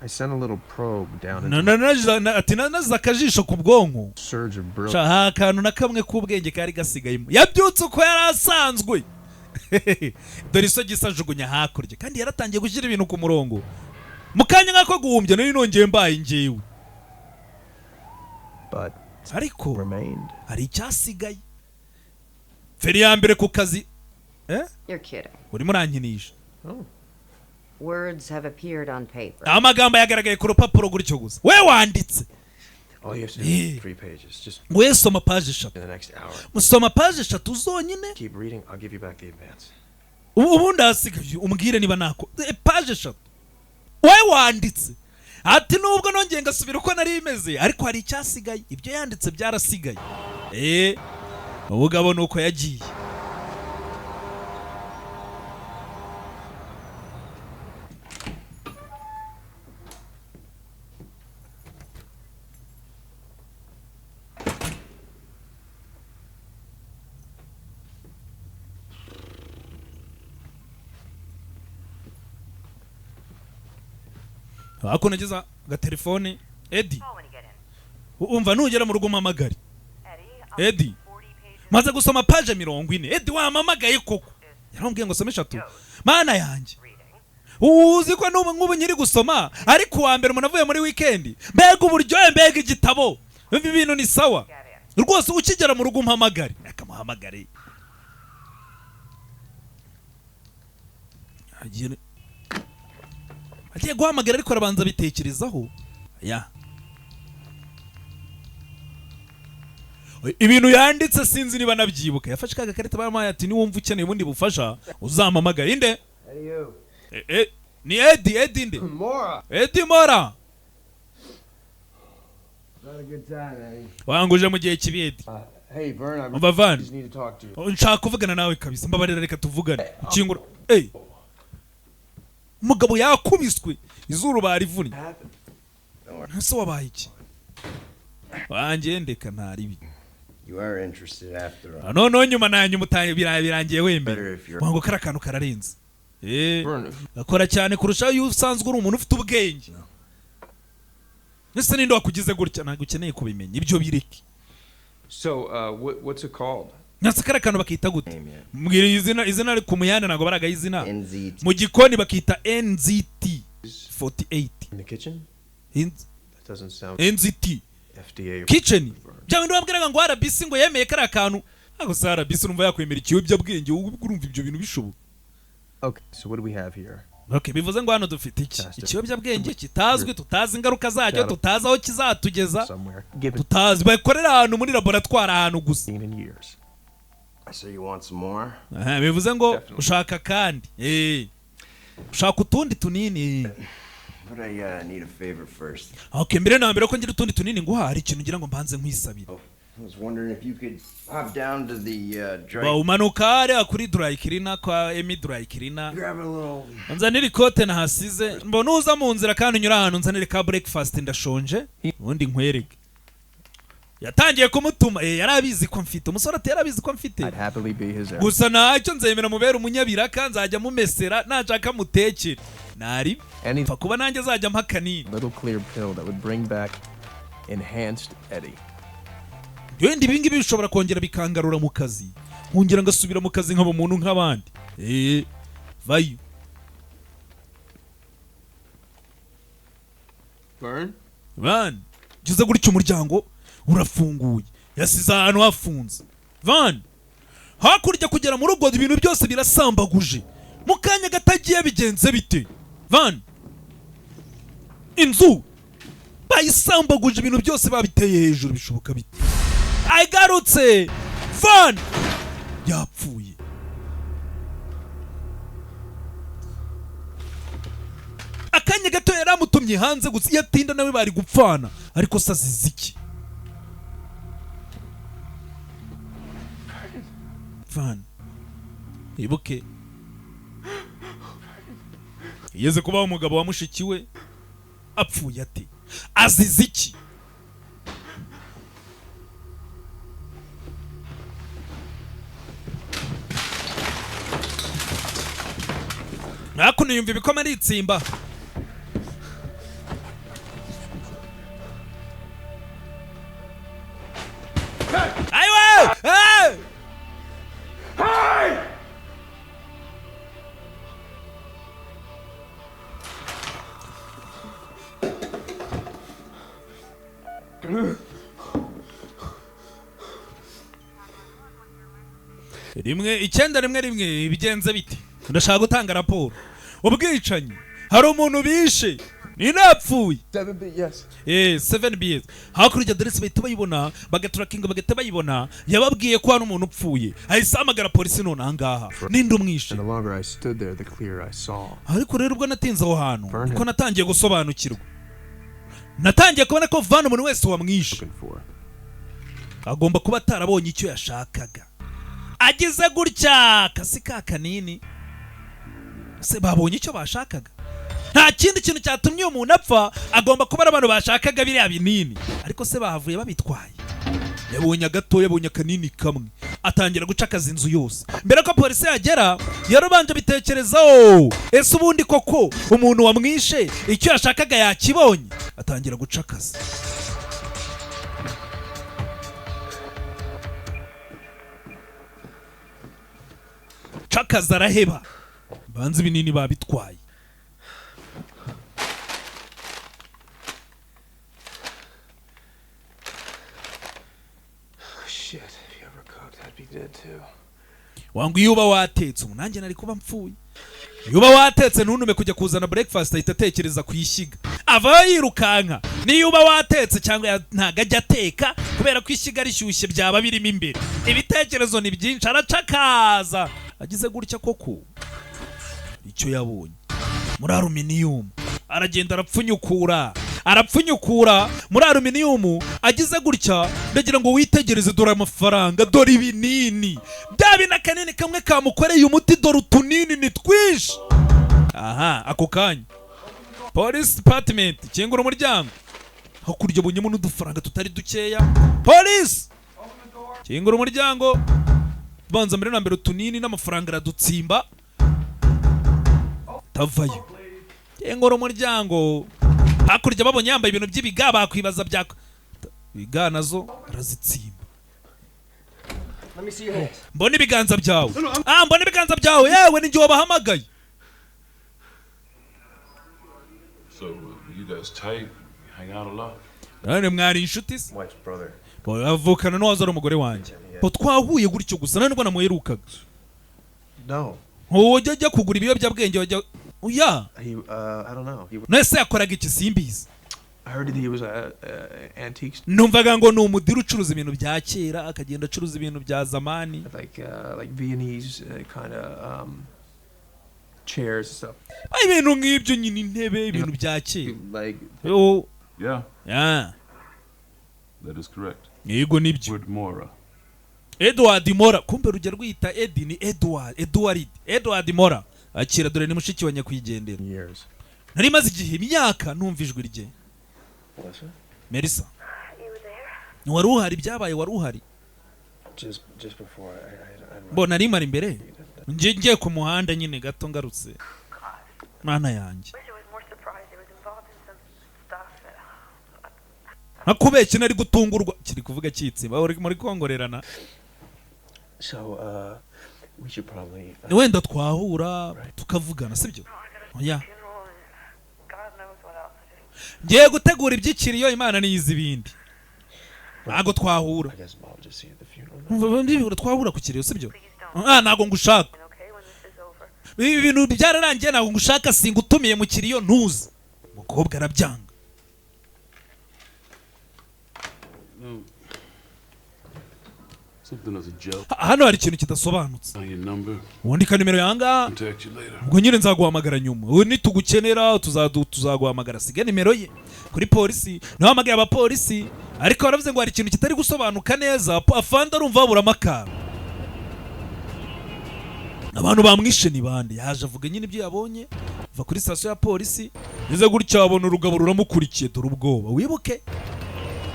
I sent a little probe down into
ati naza akajisho ku bwonko
a surge of brilliance.
ha akantu na kamwe k'ubwenge kari gasigayemo yabyutse uko yari asanzwe dore iso gisa ajugunya hakurya kandi yaratangiye gushyira ibintu ku murongo mu kanya nk'ako guhumbya nari nongeye mbaye njyewe
But
ariko
remained.
hari icyasigaye feri ya mbere ku kazi
You're kidding.
urimo urankinisha
Words have appeared on paper.
amagambo yagaragaye ku rupapuro gutyo gusa we wanditse
All you have to do
Yeah.
is 3 pages. Just
we soma paje eshatu
in the next hour.
musoma paje eshatu zonyine
Keep reading. I'll give you back the advance.
ubundi hasigaye umbwire niba nako paje eshatu we wanditse ati nubwo nongeye ngasubira uko nari imeze ariko hari icyasigaye ibyo yanditse byarasigaye ubugabo nuko yagiye ako nageza agatelefone Eddie umva nugera mu rugo umpamagare Eddie maze gusoma paje 40 Eddie wampamagaye koko yarambwiye ngo some eshatu mana yanjye uzi ko nk'ubu nyiri gusoma ariko wa mbere umuntu avuye muri weekend mbega uburyohe mbega igitabo ibi bintu ni sawa rwose ukigera mu rugo umpamagare akamuhamagare agiye guhamagara ariko arabanza bitekerezaho ibintu yanditse sinzi niba nabyibuka yafashe ka gakarita baramuhaye ati niwumva ukeneye ubundi bufasha uzampamagare inde ni Eddie nde
Mora.
Eddie Mora
Not a good time, Eddie.
wanguje mu gihe kibi Eddie
Hey, Vern, I
umva Van
just need to talk to you.
nshaka kuvugana nawe kabisa mbabarira reka tuvugane ukingura umugabo yakubiswe izuru barivunnye ese wabaye iki wanjye ndeka ntaribi
You are interested after all.
none nyuma nanyu mutangiye birangiye wembe
Better if you're-
wango kara kantu kararenze
Vern,
akora cyane kurushaho iyo usanzwe uri umuntu ufite ubwenge ese ninde wakugize gutya ntabwo ukeneye kubimenya ibyo bireke
So, what's it called?
Nasakara kantu bakita gute? Mbwira izina ku muyana nago baraga izina.
NZT.
Mu gikoni bakita NZT 48.
In the kitchen?
That
doesn't sound
NZT
FDA.
Kitchen. Byawe ndababwiraga ngo RBC ngo yemeye kara kantu. Ago sa RBC urumva yakwemera ikiyobyabwenge urumva ibyo bintu bishoboka.
Okay, so what do we have here?
Okay, bivuze ngo hano dufite iki? Ikiyobyabwenge kitazwi, tutazi ingaruka zacyo, tutazi aho kizatugeza. Tutazi bakorera ahantu muri laboratoire ahantu gusa.
So you want some more?
Bivuze ngo ushaka kandi. Ushaka utundi tunini.
But I need a favor first.
Okay, mbere na mbere ko ngira utundi tunini ngo hari ikintu ngira ngo mbanze nkwisabira.
I was wondering if you could hop down to the dry.
Ba umanuka ari kuri dry cleaner kwa Emi dry cleaner.
Grab a little.
Nzanira ikote na hasize. Mbona uza mu nzira kandi unyura ahantu nzanire ka breakfast ndashonje. Ubundi nkwereke. Yatangiye kumutuma yarabizi ko mfite umusore aterabizi ko mfite. Gusa ntacyo nzemera mubera umunyabiraka nzajya mumesera nashaka mutekere. Nari fa kuba nanjye zajya mpakanini.
Little clear pill that would bring back enhanced Eddie.
Yendi bingibi bishobora kongera bikangarura mu kazi. Nkongera ngasubira mu kazi nk'abo muntu nk'abandi. Vayo. Van. Gize gutyo umuryango urafunguye. Yasize ahantu hafunze. Van. Hakurya kugera mu rugo ibintu byose birasambaguje. Mu kanya gatagiye bigenze bite? Van. Inzu bayisambaguje ibintu byose babiteye hejuru bishoboka bite? Aigarutse. Van. Yapfuye. Akanya gato yaramutumye hanze gusa yatinda nawe bari gupfana ariko sazize iki? Van. Ibuke. Yeze kuba umugabo wa mushiki we apfuye ate? Azize iki? Nakuno yumva ibikoma ari itsimba. Aiwa! Hey! Hey! rimwe bigenze biti. Ndashaka gutanga raporo. Ubwicanyi. Hari umuntu bishe. Ni napfuye.
7B, yes.
7B. Hakurya address bahita bayibona, bagatrackinga bagahita bayibona. Yababwiye ko hano umuntu upfuye. Ahise amagara polisi none ahangaha. Ninde umwishe?
The longer I stood there, the clearer I saw.
Ariko rero ubwo natinze aho hantu, ko natangiye gusobanukirwa. Natangiye kubona ko Van umuntu wese wamwishe agomba kuba atarabonye icyo yashakaga. Agize gutya kasi ka kanini. Se babonye icyo bashakaga. Nta kindi kintu cyatumye umuntu apfa agomba kuba abantu bashakaga biriya binini. Ariko se bahavuye babitwaye. Yabonye gato yabonye kanini kamwe. Atangira gucakaza inzu yose. Mbere ko polisi yagera yarabanje bitekerezaho. Ese ubundi koko umuntu wamwishe icyo yashakaga yakibonye. Atangira gucakaza. Cakaza araheba. Banze ibinini babitwaye.
Shit, if you ever cooked, I'd be dead too.
Wangu yuba watetse umunange nari kuba mpfuye. Yuba watetse ntunume kujya kuzana breakfast ahita atekereza kuyishiga. Ava yirukanka. Ni yuba watetse cyangwa ntagajya ateka kubera ko ishiga rishyushye byaba birimo imbere. Ibitekerezo ni byinshi aracakaza. Agize gutya koko. Icyo yabonye muri aluminium aragenda arapfunyukura muri aluminium. Agize gutya ndagira ngo witegereze dore amafaranga dore ibinini byabi na kanini kamwe kamukoreye umuti dore utunini ni twinshi. Aha ako kanya police department kingura umuryango hakurya bunyemo n'udufaranga tutari dukeya. Police kingura umuryango banza mbere na mbere utunini n'amafaranga aradutsimba tavayo. Kingura umuryango hakurya babonye yambaye ibintu by'ibiga bakwibaza bya biga nazo arazitsimba.
Let me see your hands.
mbona ibiganza byawe. Mbona ibiganza byawe yewe ni njye wabahamagaye.
So, you guys tight? Hang out a lot?
None mwari inshuti se?
Wife's brother.
Avukana n'uwaza ari umugore wanjye. Ko twahuye gutyo gusa none nibwo namuherukaga.
No.
Wajya kugura ibiyobyabwenge wajya oya.
I don't know.
Nese yakoraga iki simbizi.
I heard that he was antiques.
Numvaga ngo ni umudiri ucuruza ibintu bya kera akagenda acuruza ibintu bya zamani.
Like Viennese kind of chairs and stuff.
Ibintu nk'ibyo nyine intebe ibintu bya kera.
Like.
Oh.
Yeah.
Yeah.
That is correct.
Yego nibyo.
Edward Mora.
Edward Mora. Kumbe rujya rwita Edi ni Edward Mora. Akira dore ni mushiki wa nyakwigendera.
Years.
Nari maze igihe imyaka numva ijwi rye. Melissa. Wari uhari byabaye wari uhari.
Just before I
Mbona nari mari imbere. Ngiye ku muhanda nyine gato ngarutse. Mana yanjye. Nakubeshye nari gutungurwa kiri kuvuga kitsimba uri muri kongorerana.
So we should probably
Wenda twahura tukavugana sibyo? Oya. Ngiye gutegura ibyikiriyo Imana niyizi ibindi. Ntago twahura.
I guess I'll just see you at the funeral.
Ndibura twahura ku kiriyo sibyo? Ntago ngushaka. Ibi bintu byararangiye ntago ngushaka singutumiye mu kiriyo ntuzi. Mukobwa arabyanga.
Something as a joke.
Hano hari ikintu kidasobanutse.
On your number.
Wandika nimero yanga.
Contact you later.
Ubwo nyine nzaguhamagara nyuma. Ubu nitugukenera tuzaguhamagara. Siga nimero ye kuri polisi. Nahamagaye abapolisi ariko baravuze ngo hari ikintu kitari gusobanuka neza. Afanda arumva babura amakara. Abantu bamwishe ni bande. Yaje avuga nyine ibyo yabonye. Va kuri station ya polisi. Nize gutya abona urugabo ruramukurikiye dore ubwoba. Wibuke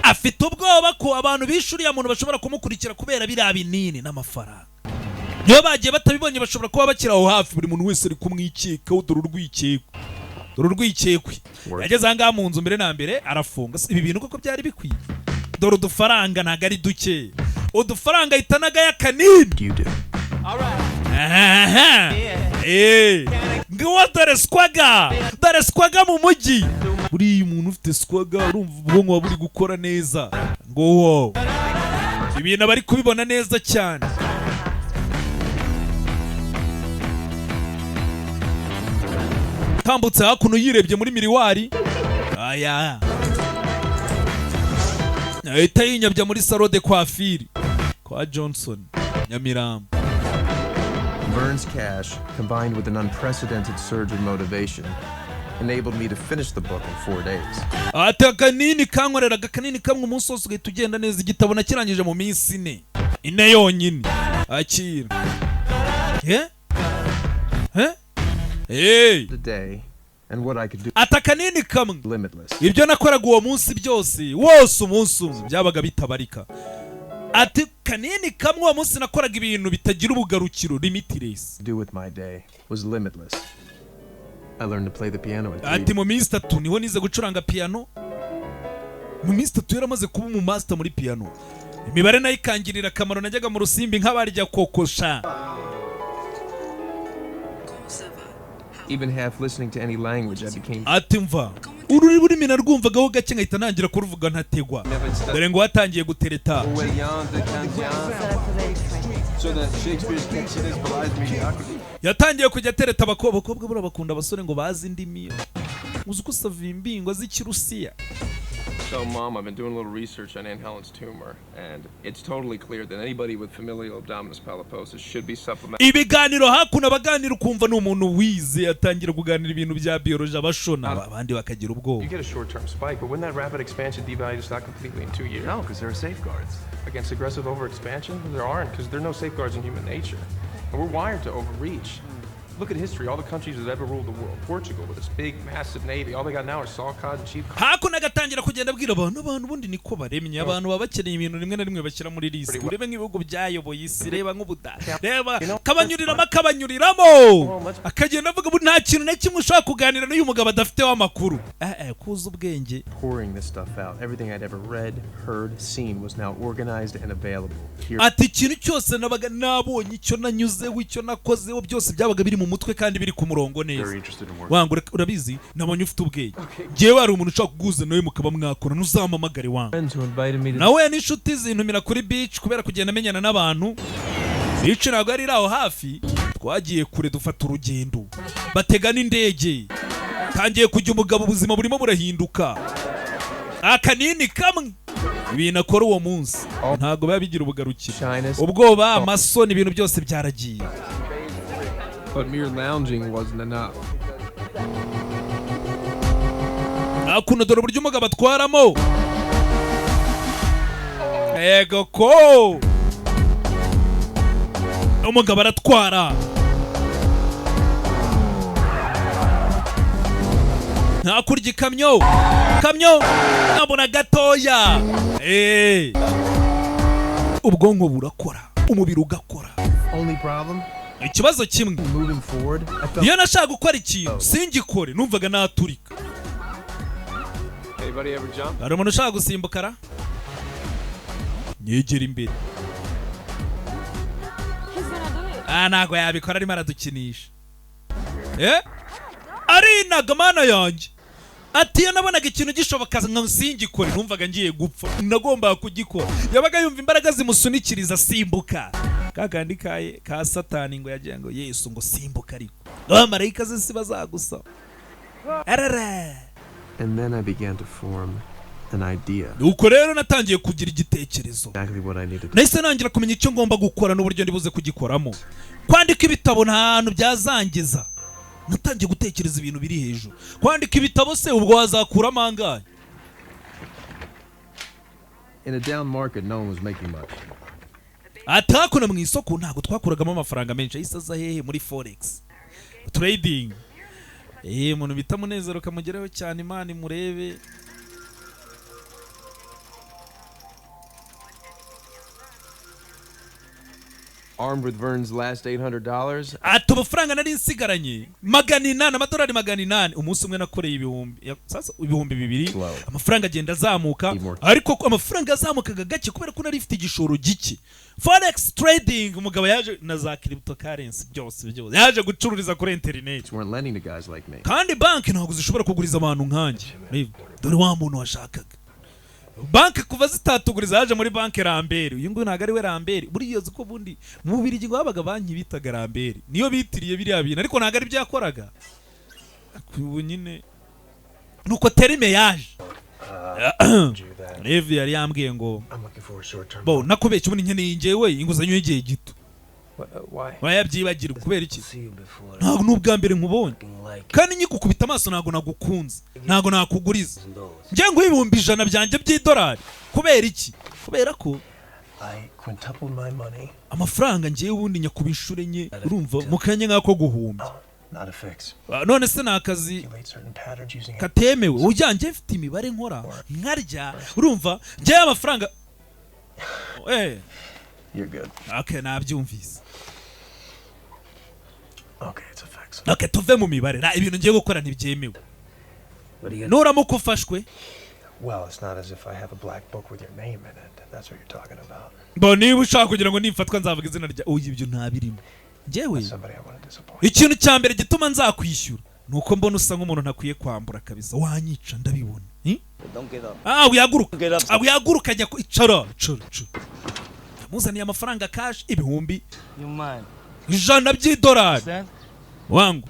afite ubwoba ko abantu bishuriye umuntu bashobora kumukurikira kubera biriya binini n'amafaranga. Niyo bagiye batabibonye bashobora kuba bakira aho hafi buri muntu wese ari kumwikeka dore urwikekwe. Yageze ahangaha mu nzu mbere na mbere arafunga. Ibi bintu koko byari bikwiye. Dore udufaranga ntago ari duke. Udufaranga hitanaga y'akanini.
You do.
Ngo dore skwaga mu mujyi. Buri umuntu ufite skwaga urumva ubwonko buri gukora neza. Ngo wow. Ibintu bari kubibona neza cyane. Tambutse hakuno yirebye muri miriwari. Aya. Ahita yinyabya muri salon de coiffure kwa Johnson Nyamirambo.
Vern's cash, combined with an unprecedented surge in motivation, enabled me to finish the book in 4 days.
Ati akanini kankoreraga kanini kamwe umunsi wose ugahita ugenda neza igitabo nakirangije mu minsi 4 ine yonyine. Akira. Hey.
The day and what I could do.
Ati akanini kamwe.
Limitless.
Ibyo nakoraga uwo munsi byose wose umunsi umwe byabaga bitabarika. Ati kanini kamwe uwo munsi nakoraga ibintu bitagira ubugarukiro. Limitless.
Do with my day was limitless. I learned to play the piano at 3.
Ati mu minsi 3 niho nize gucuranga piano. Mu minsi 3 yaramaze kuba mu master muri piano. Imibare nayikangirira akamaro najyaga mu rusimbi nk'abarya kokosha.
Even half listening to any language, I became.
Ati mva ururimi narwumvagaho gake nkahita nangira kuruvuga ntategwa. Dore ngo watangiye gutereta. Yatangiye kujya tereta abakobwa bura bakunda abasore ngo bazi indimi. Uzi ko savimbingwa z'ikirusiya.
So, Mom, I've been doing a little research on Aunt Helen's tumor, and it's totally clear that anybody with familial abdominis polyposis should be supplemented.
Ibiganiro hakuno abaganira ukumva n'umuntu wize atangira kuganira ibintu bya biology abashona abandi bakagira ubwoba.
You get a short-term spike, but wouldn't that rapid expansion devalue the stock completely in 2 years?
No, because there are safeguards.
Against aggressive overexpansion? There aren't, because there are no safeguards in human nature. And we're wired to overreach. Look at history, all the countries that ever ruled the world. Portugal with its big, massive navy, all they got now are saw cod and cheap cod.
Hakuno agatangira kugenda abwira abantu bundi niko baremye abantu baba bakeneye ibintu rimwe na rimwe bashyira muri list urebe nk'ibihugu byayoboye isi reba nk'ubuda reba kabanyuriramo akagenda avuga ubu nta kintu na kimwe ushaka kuganira n'uyu mugabo adafiteho amakuru kuza ubwenge.
Pouring this stuff out, everything I'd ever read, heard, seen was now organized and available.
Ati ikintu cyose nabaga nabonye icyo nanyuzeho icyo nakozeho byose byabaga biri mu mutwe kandi biri ku murongo neza. Wangu urabizi nabonye ufite ubwenge. Jewe ari umuntu ushaka kuguza nawe mukaba mwakora ntuzamamagare wangu. Nawe n'inshuti zintumira kuri beach kubera kugenda amenyana n'abantu. Beach ntabwo ari aho hafi. Twagiye kure dufata urugendo. Batega n'indege. Tangiye kujya umugabo ubuzima burimo burahinduka. Akanini kamwe. Ibintu akora uwo munsi ntabwo biba bigira ubugarukiro. Ubwoba amasoni ibintu byose byaragiye.
But mere lounging wasn't enough.
Akuno dore uburyo umugabo atwaramo. Ego ko. Umugabo aratwara. Ntakurya ikamyo. Kamyo nabona gatoya. Ubwonko burakora. Umubiri ugakora.
Only problem?
Ikibazo kimwe.
Moving forward,
iyo nashaka gukora ikintu singikore numvaga naturika.
Anybody ever jump?
Hari umuntu ushaka gusimbukara? Nyegera imbere. Ntago yabikora arimo aradukinisha. Ari nagamana yanjye. Ati iyo nabonaga ikintu gishoboka nka singikore numvaga ngiye gupfa. Nagomba kugikora. Yabaga yumva imbaraga zimusunikiriza simbuka. Kakandi ka Satani ngo yagiye ngo Yesu ngo simbuka ariko. Abamarayika zisi bazagusa. Arara.
And then I began to form an idea.
Uko rero natangiye kugira igitekerezo.
Exactly what I needed.
Nahise nangira kumenya icyo ngomba gukora n'uburyo ndibuze kugikoramo. Kwandika ibitabo nta hantu byazangiza. Natangiye gutekereza ibintu biri hejuru. Kwandika ibitabo se ubwo wazakuramo angahe?
In a down market, no one was making much.
Atakuna mu isoko ntago twakuragamo amafaranga menshi ayisaza hehe muri forex trading. Umuntu bita Munezero kamugeraho cyane Imana murebe.
Armed with Vern's last $800.
Ati amafaranga nari nsigaranye $800 amadolari $800 umunsi umwe nakoreye sasa ibihumbi 2 amafaranga agenda azamuka ariko amafaranga azamukaga gake kubera ko nari ifite igishoro gike. Forex trading umugabo yaje na za cryptocurrency byose yaje gucururiza kuri internet.
Weren't lending to guys like me.
Kandi banki ntabwo zishobora kuguriza abantu nkanjye. Dore wa muntu washakaga banki kuva zitatuguriza yaje muri banki Rambere. Uyu nguyu ntago ari we Rambere buriya zuko bundi mu Bubiligi ngo habaga banki bitaga Rambere niyo bitiriye biriya bintu ariko ntago ari byakoraga. Ubu nyine nuko terime yaje Levi yari yambwiye ngo bo nakubeshye ubundi nkeneye njyewe inguzanyo y'igihe gito. Wayabyibagirwa kubera iki? Ntabwo n'ubwa mbere nkubonye kandi nyikukubita amaso ntabwo nagukunze ntabwo nakuguriza njye ngo $100 byanjye by'idolari kubera iki? Kubera ko amafaranga njyewe ubundi nyakuba inshuro enye urumva mu kanya nk'ako guhumbya. None se nakazi katemewe ujyanje mfite imibare nkora nkarya urumva njyewe amafaranga
You're good.
Okay, nabyumvise.
Okay, it's a fax.
Okay, tuve mu mibare. Ibintu ngiye gukora ntibyemewe. Nuramuka ufashwe?
Well, it's not as if I have a black book with your name in it. That's what you're talking about.
Bo niba ushaka kugira ngo nimfatwa nzavuga izina rya ibyo ntabirimo. Njyewe ikintu cya mbere gituma nzakwishyura nuko mbona usa nk'umuntu ntakwiye kwambura kabisa wanyica ndabibona. Uyaguruka ajya icara. Muzaniye amafaranga cash $100 $100 wangu.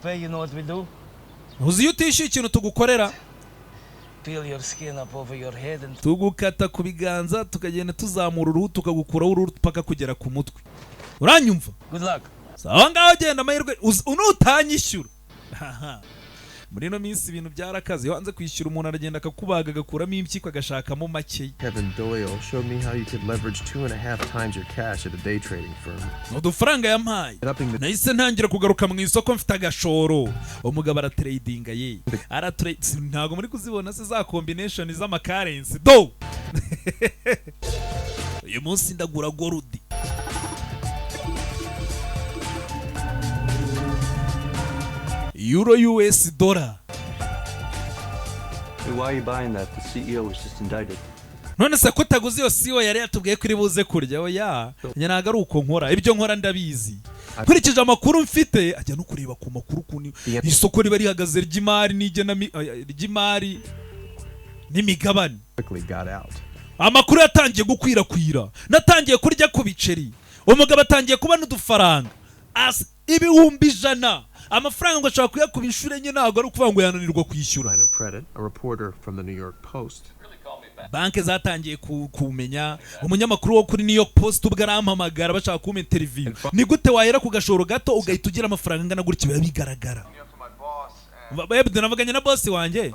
Uzi yutisha ikintu tugukorera tugukata ku biganza tukagenda tuzamura uruhu tukagukuraho uruhu paka kugera ku mutwe. Uranyumva? Good luck. Sawa ngaho genda amahirwe unutanyishyura. muri no minsi ibintu byarakaze wanze kwishyura umuntu aragenda akakubaga agakuramo impyiko agashakamo make.
Kevin Doyle showed me how you could leverage 2.5 times your cash at a day trading firm.
Udufaranga yampaye nahise ntangira kugaruka mu isoko mfite agashoro. Umugabo aratradinga ye ntago muri kuzibona se za combination z'amakarensi do. Uyu munsi ndagura gold. Euro US dollar.
Why are you buying that? The CEO was just indicted.
None se ko taguze iyo CEO yari yatubwiye ko iri buze kurya oya nyaga ari uko nkora ibyo nkora ndabizi nkurikije amakuru mfite ajya no kureba ku makuru kuni isoko riba rihagaze ry'imari n'igena ry'imari n'imigabane. Amakuru yatangiye gukwirakwira natangiye kurya ku biceri umugabo atangiye kubana udufaranga ibihumbi 100 amafaranga ngo ashaka kuyakuba inshure nye ntago ari ukuvuga ngo yananirwa kwishyura. Banke zatangiye kumenya umunyamakuru wo kuri New York Post ubwo arampamagara bashaka kuma interview. Ni gute wahera ku gashoro gato ugahita ugira amafaranga ngana gutyo biba bigaragara. Bayabde navuganye na boss wanjye.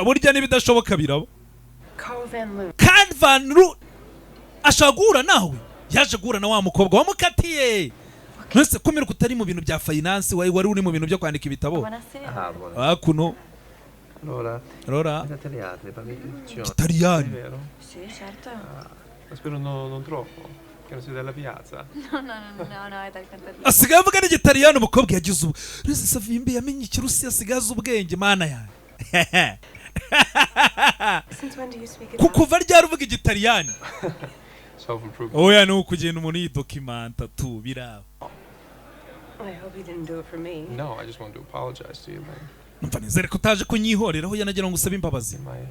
Burya n'ibidashoboka birabo. Van Lu ashagura nawe yaje gura na wa mukobwa wamukatiye. Nese kumira kutari mu bintu bya finance wari uri mu bintu byo kwandika ibitabo. Kuno Allora, italiano.
Sì, certo.
Spero non troppo, che non sia della piazza.
No, è dal contadino.
Asigaye avuga n'igitaliano umukobwa yagize ubu. Rese Savimbi yamenye ikirusi asigaza ubwenge mana ya.
Since when do you speak it?
Kuva ryari uvuga igitaliano?
Self-improvement.
Oya no kugenda umuntu yidokimanta tu biraba.
I hope you didn't do it for me.
No, I just wanted to apologize to you, man.
Numva nizere ko utaje kunyihorera aho yanagira ngo usabe imbabazi.
My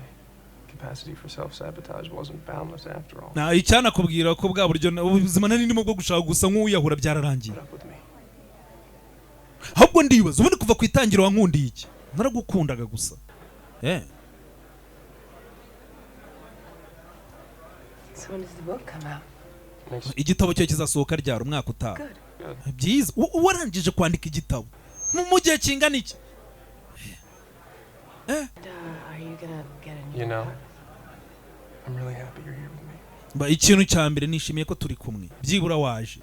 capacity for self-sabotage wasn't boundless after all.
Na icyana kubwira ko bwa buryo ubuzima nari ndimo bwo gushaka gusa nk'uyahura byararangiye. Ahubwo ndibaza ubundi kuva ku itangiro wankundiye iki? Naragukundaga gusa.
So when does the book come out?
Igitabo cyo kizasohoka ryari umwaka utaha. Byiza warangije kwandika igitabo mu gihe kingana iki?
Are you gonna get a new
You know,
car?
I'm really happy you're here with me.
Ba ikintu cya mbere nishimiye ko turi kumwe. Byibura waje.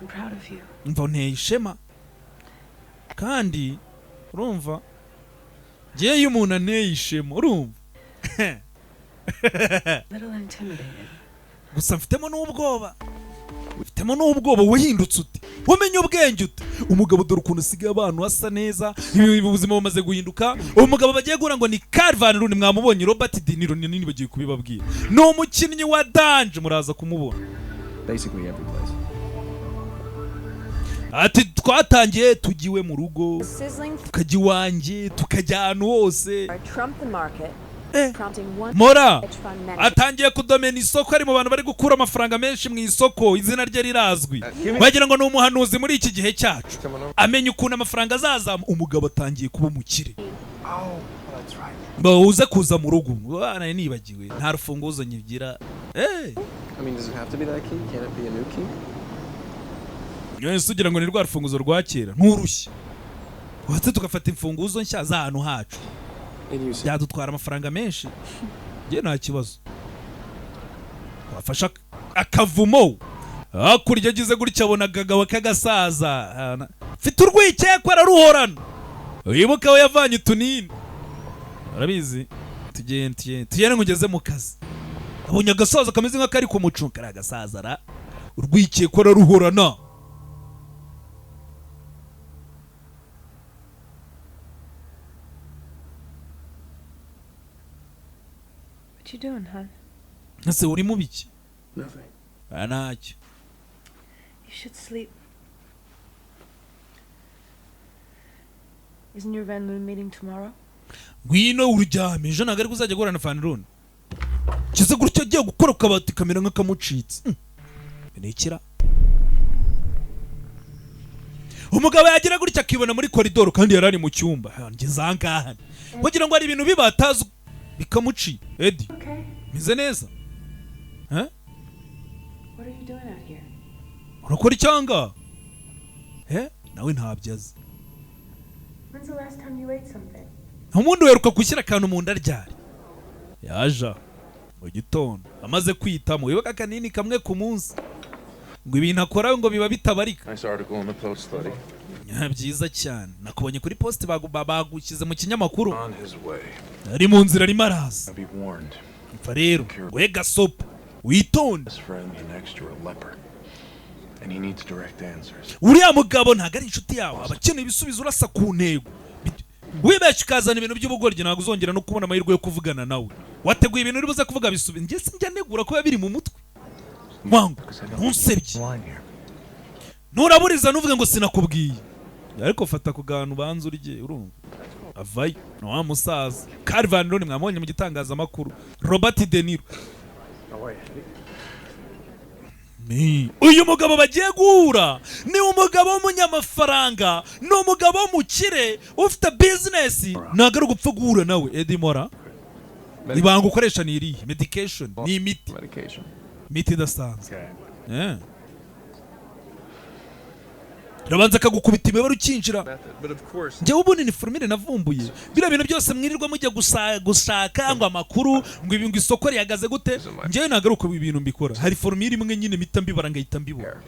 I'm proud of you.
Mva nteye ishema. Kandi urumva ngiye iyo umuntu anteye ishema urumva.
Little intimidated.
Gusa mfitemo n'ubwoba. Mfitemo n'ubwoba wahindutse ute? Wamenye ubwenge ute? Umugabo dore ukuntu usigaye abantu asa neza, ubuzima bumaze guhinduka. Umugabo bagiye gura ngo ni Van Lu mwamubonye Robert De Niro nini bagiye kubibabwira. No umukinnyi wa Danje muraza kumubona.
Basically every place.
Ati twatangiye tugiwe mu rugo tukajya iwanjye tukajya ahantu hose. Mora atangiye kudomena isoko ari mu bantu bari gukura amafaranga menshi mu isoko izina rye rirazwi. Wagira ngo ni umuhanuzi muri iki gihe cyacu. Amenye ukuntu amafaranga azazamu umugabo atangiye kuba umukire. Uze kuza mu rugo bana nibagiwe nta rufunguzo nyigira.
I mean, does it have to be that key? Can't it be a new key?
Yose ugira ngo ni rwa rufunguzo rwa kera nturushye. Watse tugafata imfunguzo nshya za hano hacu. Byadutwara amafaranga menshi. Ngiye nta kibazo. Wafasha akavumo. Hakurya agize gutya abona agagawa k'agasaza. Mfite urwikekwe araruhorana. Wibuka we yavanye utunini. Arabizi. Tugende ngugeze mu kazi. Abonye agasaza kameze nk'akari ku mucunka ari agasaza ra. Urwikekwe araruhorana.
What you doing, hon?
Nase uri mu biki?
Nothing.
Ntacyo.
You should sleep. Isn't your Van Lu meeting tomorrow?
Ngwino uryame ejo ntabwo ari kuzajya guhura na Van Lu. Kize gutya agiye gukora akabati kamera nk'akamucitse. Nekira. Umugabo yagira gutya akibona muri koridoro kandi yarari mu cyumba. Ngeze ahangaha. Kugira ngo ari ibintu bibataza bikamuci. Eddie. Mize neza.
What are you doing out here?
Urakora icyanga? Nawe ntabyaza.
When's the last time you ate something?
umuntu weruka gushyira akantu mu nda ryari yaja mu gitondo amaze kwitamo wibuka akanini kamwe ku munsi ngo ibintu akora ngo biba bitabarika.
Nice article in the Post, buddy.
Byiza cyane nakubonye kuri post bagushyize mu kinyamakuru.
On his way.
Ari mu nzira arimo araza.
Be warned.
Mfa rero we gasopa witonde.
His friend an extra leper. And he needs direct answers.
Uriya mugabo ntago ari inshuti yawe abakeneye ibisubizo urasa ku ntego. Wibeshye ukazana ibintu by'ubugoryi ntabwo uzongera no kubona amahirwe yo kuvugana nawe. Wateguye ibintu uri buze kuvuga bisubizo njye sinjya negura ko biri mu mutwe. Mwangu ntunsebye. Nuraburiza nuvuge ngo sinakubwiye. Ariko fata ku gantu banze urye urumva. Avayo no wa musaza. Calvin Roni mwamubonye mu gitangazamakuru. Robert De Niro. Ni uyu mugabo bagiye guhura ni umugabo w'umunyamafaranga ni umugabo w'umukire ufite business ntago ari gupfa guhura nawe Eddie Mora. Ibanga ukoresha ni irihe medication ni imiti idasanzwe. Rabanza akagukubita imibare ukinjira. Njyewe ubundi ni formule navumbuye bira bintu byose mwirirwa mujya gushaka ngo amakuru ngo ibi ngo isoko rihagaze gute. Njyewe nagaruka ibintu mbikora hari formule imwe nyine mita mbibara ngahita mbibona.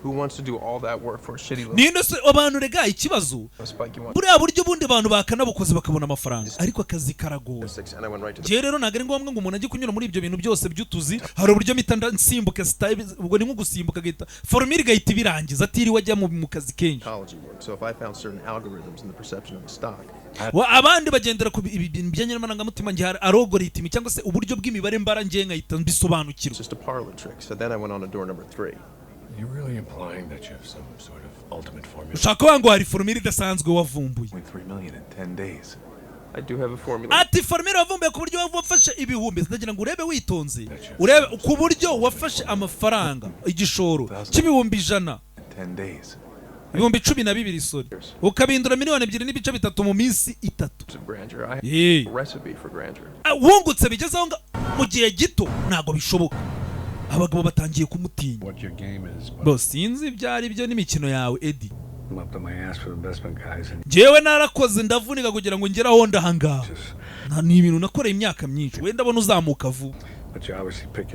Who wants to do all that work for a shitty little...
Nino se abantu rega ikibazo buriya buryo bundi abantu bakanabukoze bakabona amafaranga ariko akazi karagoye. Je rero ntago ari ngombwa ngo umuntu ajye kunyura muri ibyo bintu byose by'utuzi. Hari uburyo mita nsimbuka style ubwo ni nko gusimbuka gahita formule gahita birangiza atiriwe ajya mu kazi kenshi. Abandi bagendera ku ibintu bijyanye n'amarangamutima ngiye hari algorithm cyangwa se uburyo bw'imibare mbara ngiye ngahita mbisobanukirwa.
You're really implying that you have some sort of ultimate formula.
Ushaka wangu hari formula idasanzwe wavumbuye.
3 million in 10 days.
I do have a formula.
Ati formula wavumbuye ku buryo wafashe ibihumbi ndagira ngo urebe witonze. Urebe ku buryo wafashe amafaranga igishoro cy'ibihumbi 100.
10 days.
Ibihumbi 12 sorry. Ukabindura miliyoni 2.3 mu minsi 3.
Recipe for grandeur.
Wungutse bigezeho mu gihe gito ntago bishoboka. Abagabo batangiye kumutinya. Boss sinzi byari byo n'imikino yawe Eddie. Jewe narakoze ndavunika kugira ngo ngera aho ndahanga. Ni ibintu nakoreye imyaka myinshi wenda abona uzamuka vuba.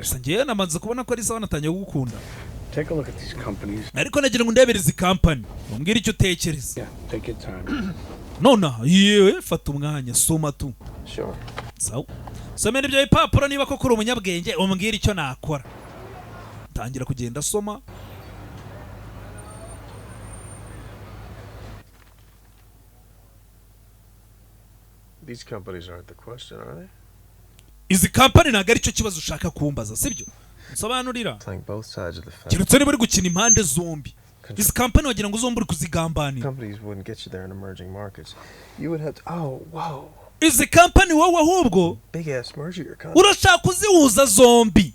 Sangiye namaze kubona ko ari sawa natangiye gukunda. Ariko nagira ngo ndebere izi company umbwira icyo utekereza. Nona yewe fata umwanya soma tu. Sawa. Somera ibyo bipapuro niba koko uri umunyabwenge umbwira icyo nakora. Tangira kugenda soma.
These companies aren't the question, are they?
Izi company ntago ari cyo kibazo ushaka kumbaza sibyo? Nsobanurira. Kirutse niba uri gukina impande zombi. Izi company wagira ngo zombi uri kuzigambanira.
Companies wouldn't get you there in emerging markets. You would have to, oh wow.
Izi company wowe ahubwo
big ass merger your company.
Urashaka kuzihuza zombi.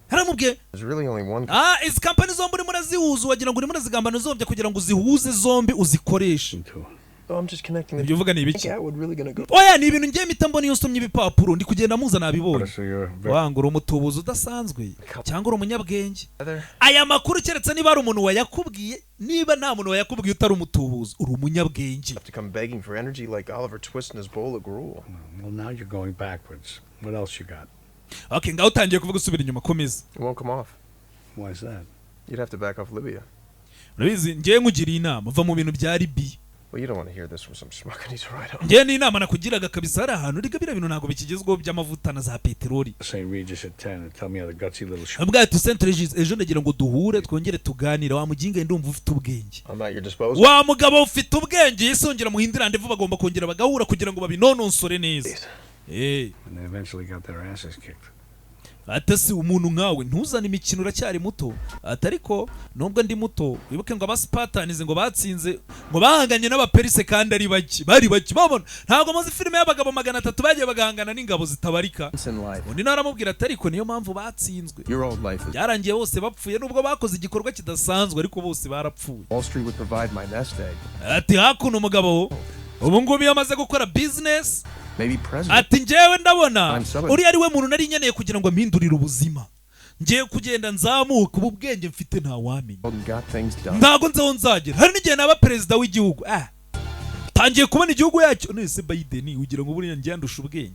Haramubwiye
There's really only one.
Izi company zombi uri murazihuza wagira ngo uri murazigambana zombi kugira ngo uzihuze zombi uzikoreshe.
Oh, I'm just connecting the.
Ibyo uvuga ni ibiki?
Really gonna go.
Oya ni ibintu ngiye mita mbona iyo nsomye ibipapuro ndi kugenda muza nabibonye. Wangura umutubuzo udasanzwe cyangwa uri umunyabwenge. Aya makuru keretse niba ari umuntu wayakubwiye niba nta muntu wayakubwiye utari umutubuzo uri umunyabwenge.
To come begging for energy like Oliver Twist in his bowl of gruel.
Well, now you're going backwards. What else you got?
Okay, ngaho utangiye kuvuga usubira inyuma komeza.
It won't come off.
Why is that?
You'd have to back off Libya.
Urabizi ngiye nkugiriye inama va mu bintu bya Libya.
Well, you don't want to hear this from some schmuck who needs a ride home.
Ngiye ni inama nakugiraga kabisa hari ahantu riga bira bintu ntago bikigezweho by'amavuta na za peteroli.
Say Regis at 10 and tell me how the gutsy little shit.
Abwa tu Saint Regis ejo ndagira ngo duhure twongere tuganira wa muginga ndumva ufite ubwenge.
I'm at your disposal.
Wa mugabo ufite ubwenge yisongera muhindira ndevu bagomba kongera bagahura kugira ngo babinononsore neza.
And they eventually got their asses kicked.
Atasi umuntu nkawe ntuzane imikino uracyari muto atariko nubwo ndi muto wibuke ngo abaspartans ngo batsinze ngo bahanganye n'abaperise kandi ari bari baki babona ntago maze filime y'abagabo 300 bagiye bagahangana n'ingabo zitabarika undi naramubwira atariko niyo mpamvu batsinzwe byarangiye bose bapfuye nubwo bakoze igikorwa kidasanzwe ariko bose barapfuye.
Wall Street would provide my nest egg.
Ati hakuno umugabo ubu ngubu yamaze gukora business.
Maybe president.
Ati njyewe ndabona uri ari we muntu nari nkeneye kugira ngo mpindurire ubuzima. ngiye kugenda nzamuka ubu bwenge mfite ntawamenya
got things done.
ntago nzaho nzagera hari n'igihe naba perezida w'igihugu tangiye kubona igihugu yacyo nese Biden ugira ngo buriya njye ndusha ubwenge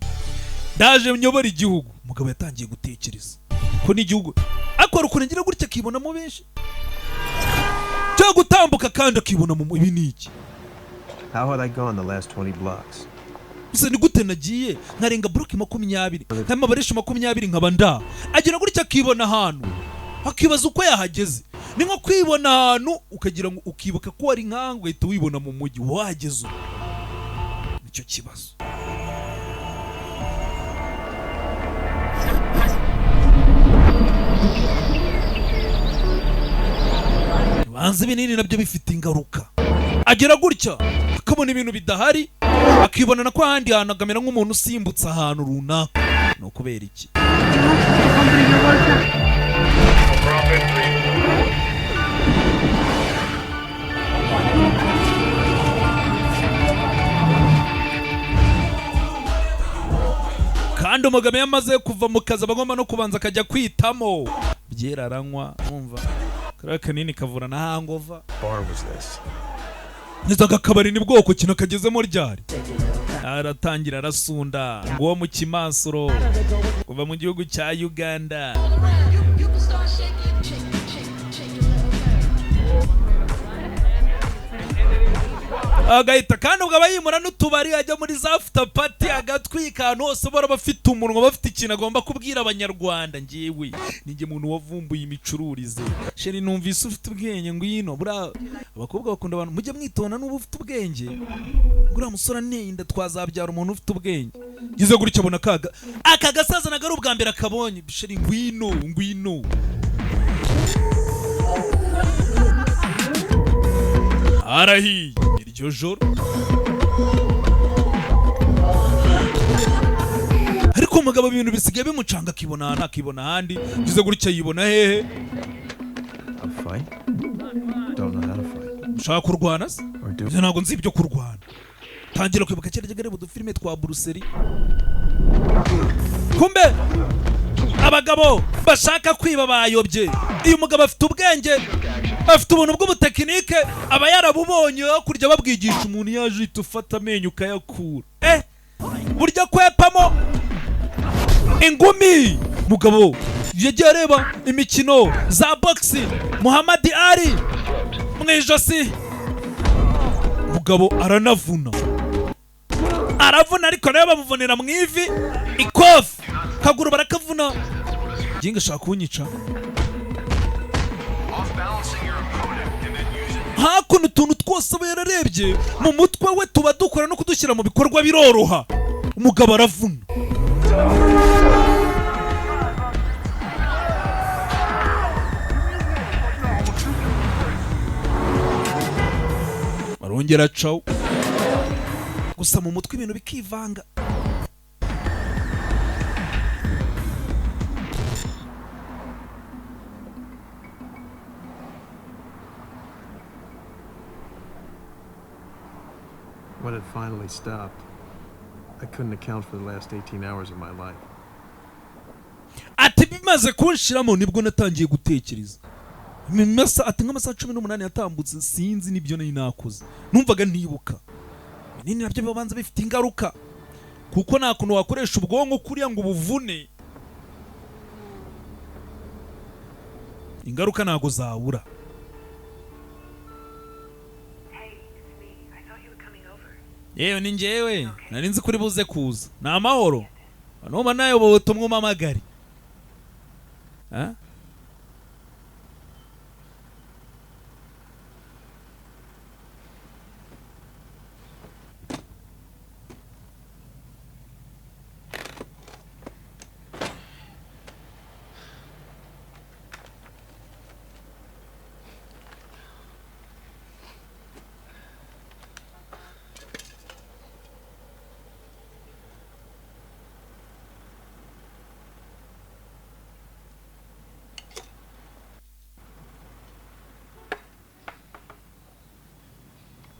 ndaje nyobora igihugu umugabo yatangiye gutekereza ko n'igihugu akora ukuntu ngira gutya akibonamo benshi cyo gutambuka kandi akibona mu ibi niki.
How had I gone the last 20 blocks?
Gusa ni gute nagiye nkarenga block 20 nk'amabarisha 20 nkaba nda agira gutya akibona ahantu akibaza uko yahageze. Ni nko kwibona ahantu ukagira ngo ukibuka ko ari nkango uhita wibona mu mujyi wahageze nicyo kibazo. Banze binini nabyo bifite ingaruka. Agira gutya akabona ibintu bidahari akibona na ko handi hantu agamera nk'umuntu usimbutse ahantu runaka. No kubera iki? Kandi umugabo yamaze kuva mu kazi abagomba no kubanza akajya kwitamo byera aranywa umva kara kanini kavura na hangover.
Bar was this?
Nizaga kabari ni bwoko kino kagezemo ryari aratangira arasunda ngo mu Kimansuro kuva mu gihugu cya Uganda. Agahita kandi ubwo abayimura n'utubari ajya muri za after party agatwika ahantu hose bora bafite umunwa bafite ikintu agomba kubwira abanyarwanda. Ngewe ninjye muntu wavumbuye imicururize sheri numvise ufite ubwenge ngwino bura abakobwa bakunda abantu mujye mwitona n'ubu ufite ubwenge ngura musora nenda twazabyara umuntu ufite ubwenge gize gutya abona aka gasaza nagari ubwa mbere akabonye sheri ngwino arahiye iryo joro. Ariko umugabo ibintu bisigaye bimucanga akibona ahandi gize gutya yibona hehe. Ushaka kurwana se? Ntabwo nzi ibyo kurwana. Tangira kwibuka cyeragere mu filime twa Bruce. Kumbe abagabo bashaka kwiba bayobye. Uyu mugabo afite ubwenge afite ubuntu bw'ubutekinike aba yarabubonye kurya babwigisha umuntu yaje itufata amenyo ukayakura burya kwepamo ingumi. Mugabo yagiye areba imikino za boxing Muhammad Ali mwijosi. Mugabo aravuna ariko nayo bamuvunira mu ivi ikofi kaguru barakavuna ginga shaka kunyica. Hakuno utuntu twose aba yararebye mu mutwe we tuba dukora no kudushyira mu bikorwa biroroha. Umugabo aravuna arongera acaho gusa mu mutwe ibintu bikivanga.
When it finally stopped, I couldn't account for the last 18 hours of my life.
Ati bimaze kunshiramo nibwo natangiye gutekereza. Ati nk'amasaha 18 yatambutse sinzi nibyo nari nakoze. Numvaga ntibuka. Nini nabyo bibanza bifite ingaruka. Kuko nta kuntu wakoresha ubwonko kuriya ngo ubuvune. Ingaruka ntago zabura. Yewe ni njyewe nari nzi kuri buze kuza. Ni amahoro. Noma nayo botumwe umamagari.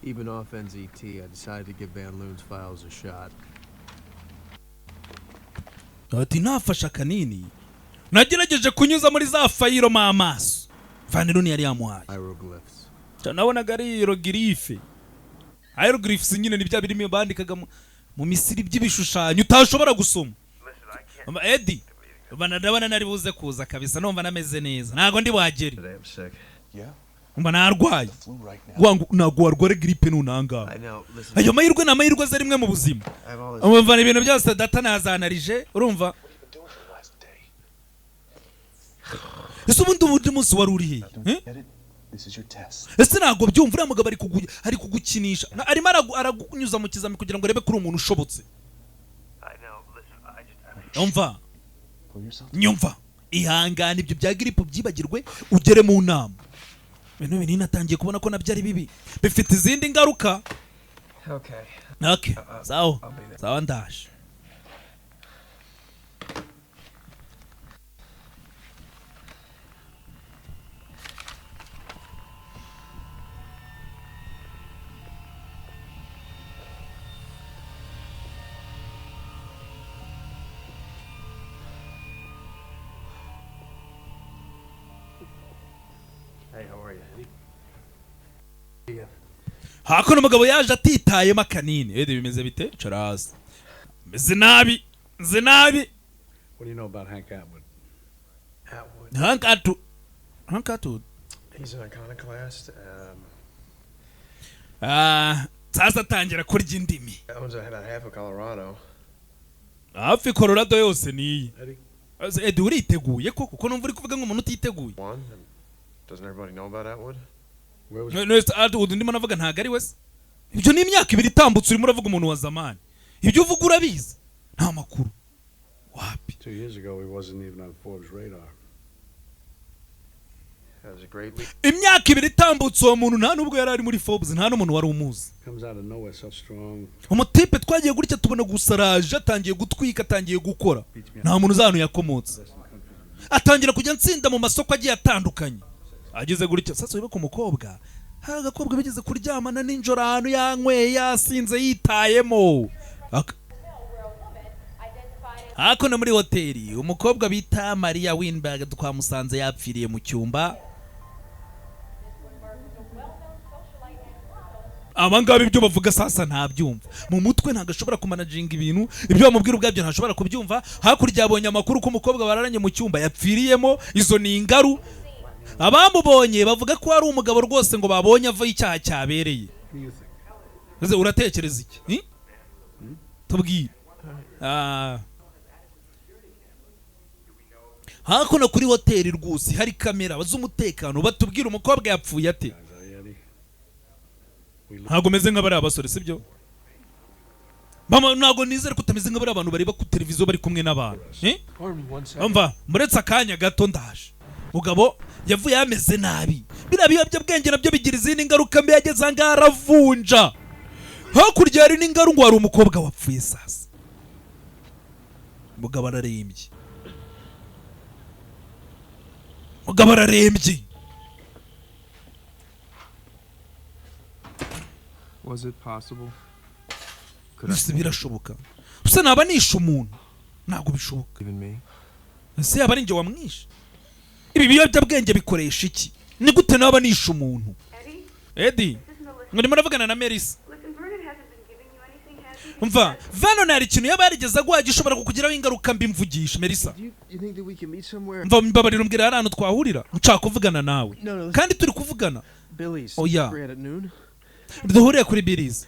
Even off NZT, I decided to give Van Loon's files a shot.
Ati nafasha kanini nagerageje kunyuza muri za fayiro mu amaso vanironi yari yamuhaye nabonaga ari hieroglyphe hieroglyphs nyine ni bya birimo bandikaga mu misiri by'ibishushanyo utashobora gusoma Eddie ndabona nari buze kuza kabisa numva nameze neza ntago ndi wageri umva narwaye ntago warwara grippe nunanga ayo mahirwe na mahirwe ze rimwe mu buzima umva ibintu byose data nazanarije urumva ese ubundi munsi wari uri he ese ntago byumva uriya mugabo ari kugukinisha arimo aragunyuza mu kizami kugira ngo arebe kuri umuntu ushobotse nyumva ihangane ibyo bya grippe byibagirwe ugere mu nama ibintu binini natangiye kubona ko nabyo ari bibi bifite izindi ngaruka okay sawa ndaje hakuno umugabo yaje atitayemo akanini bimeze bite carasi meze nabi
What do you know about Hank Atwood?
Hank Atwood
He's an iconoclast.
Sasa tangira kurya indimi
Owns about half of Colorado.
hafi Colorado yose niyi Eddie uriteguye ko kuko numva uri kuvuga nk'umuntu utiteguye
Doesn't everybody know about Atwood?
Atwood ndimo navuga ntago ari wese ibyo ni imyaka 2 itambutse urimo uravuga umuntu wa zamani ibyo uvuga urabizi nta makuru wapi
2 years ago he wasn't even on Forbes radar.
That was a great lead.
imyaka 2 itambutse uwo muntu nta nubwo yari ari muri Forbes nta n'umuntu wari umuzi
Comes out of nowhere so strong.
umutipe twagiye gutya tubona gusaraje atangiye gutwika atangiye gukora nta muntu uzanu yakomotse atangira kujya nsinda mu masoko agiye atandukanye ageze gutya sasa wibuka umukobwa hari agakobwa bigeze kuryamana ninjoro ahantu yanyweye yasinze yitayemo hakuno muri hoteli umukobwa bita Maria Winberg twamusanze yapfiriye mu cyumba abangaba ibyo bavuga sasa ntabyumva mu mutwe ntagashobora kumanaginga ibintu ibyo bamubwira ubwabyo ntashobora kubyumva hakurya yabonye amakuru ko umukobwa bararanye mu cyumba yapfiriyemo izo ni ingaru abamubonye bavuga ko ari umugabo rwose ngo babonye ava icyaha cyabereye uratekereza iki tubwire hakuno kuri hoteli rwose hari kamera z'umutekano batubwira umukobwa yapfuye ate ntago meze nk'abari abasore sibyo mama ntago nizere ko utameze nk'abari abantu bareba ku televiziyo bari kumwe n'abantu umva muretse akanya gato ndaje mugabo yavuye yameze nabi birabiyobye bwenge nabyo bigira izindi ngaruka mbi yageze anga aravunja hakurya hari n'ingaru ngo hari umukobwa wapfuye sasa mugabo ararembye
Was it possible?
Ese birashoboka gusa naba nishe umuntu ntabwo bishoboka ese yaba ari njye wamwishe ibi biyobyabwenge bikoresha iki ni gute naba nishe umuntu Eddie ndimo navugana na Melissa umva Vernon hari ikintu yaba yarigeze agwaje ushobora kukugiraho ingaruka mbi mvugisha Melissa umva mbabarira umbwira hari ahantu twahurira nshaka kuvugana nawe kandi turi kuvugana oya duhuriye kuri Billy's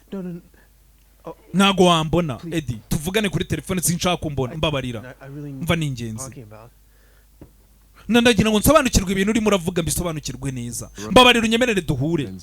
ntago wambona Eddie tuvugane kuri telefone sinshaka kumbona mbabarira mva ni ingenzi nandagira ngo nsobanukirwe ibintu urimo uravuga mbisobanukirwe neza mbabarira unyemerere duhure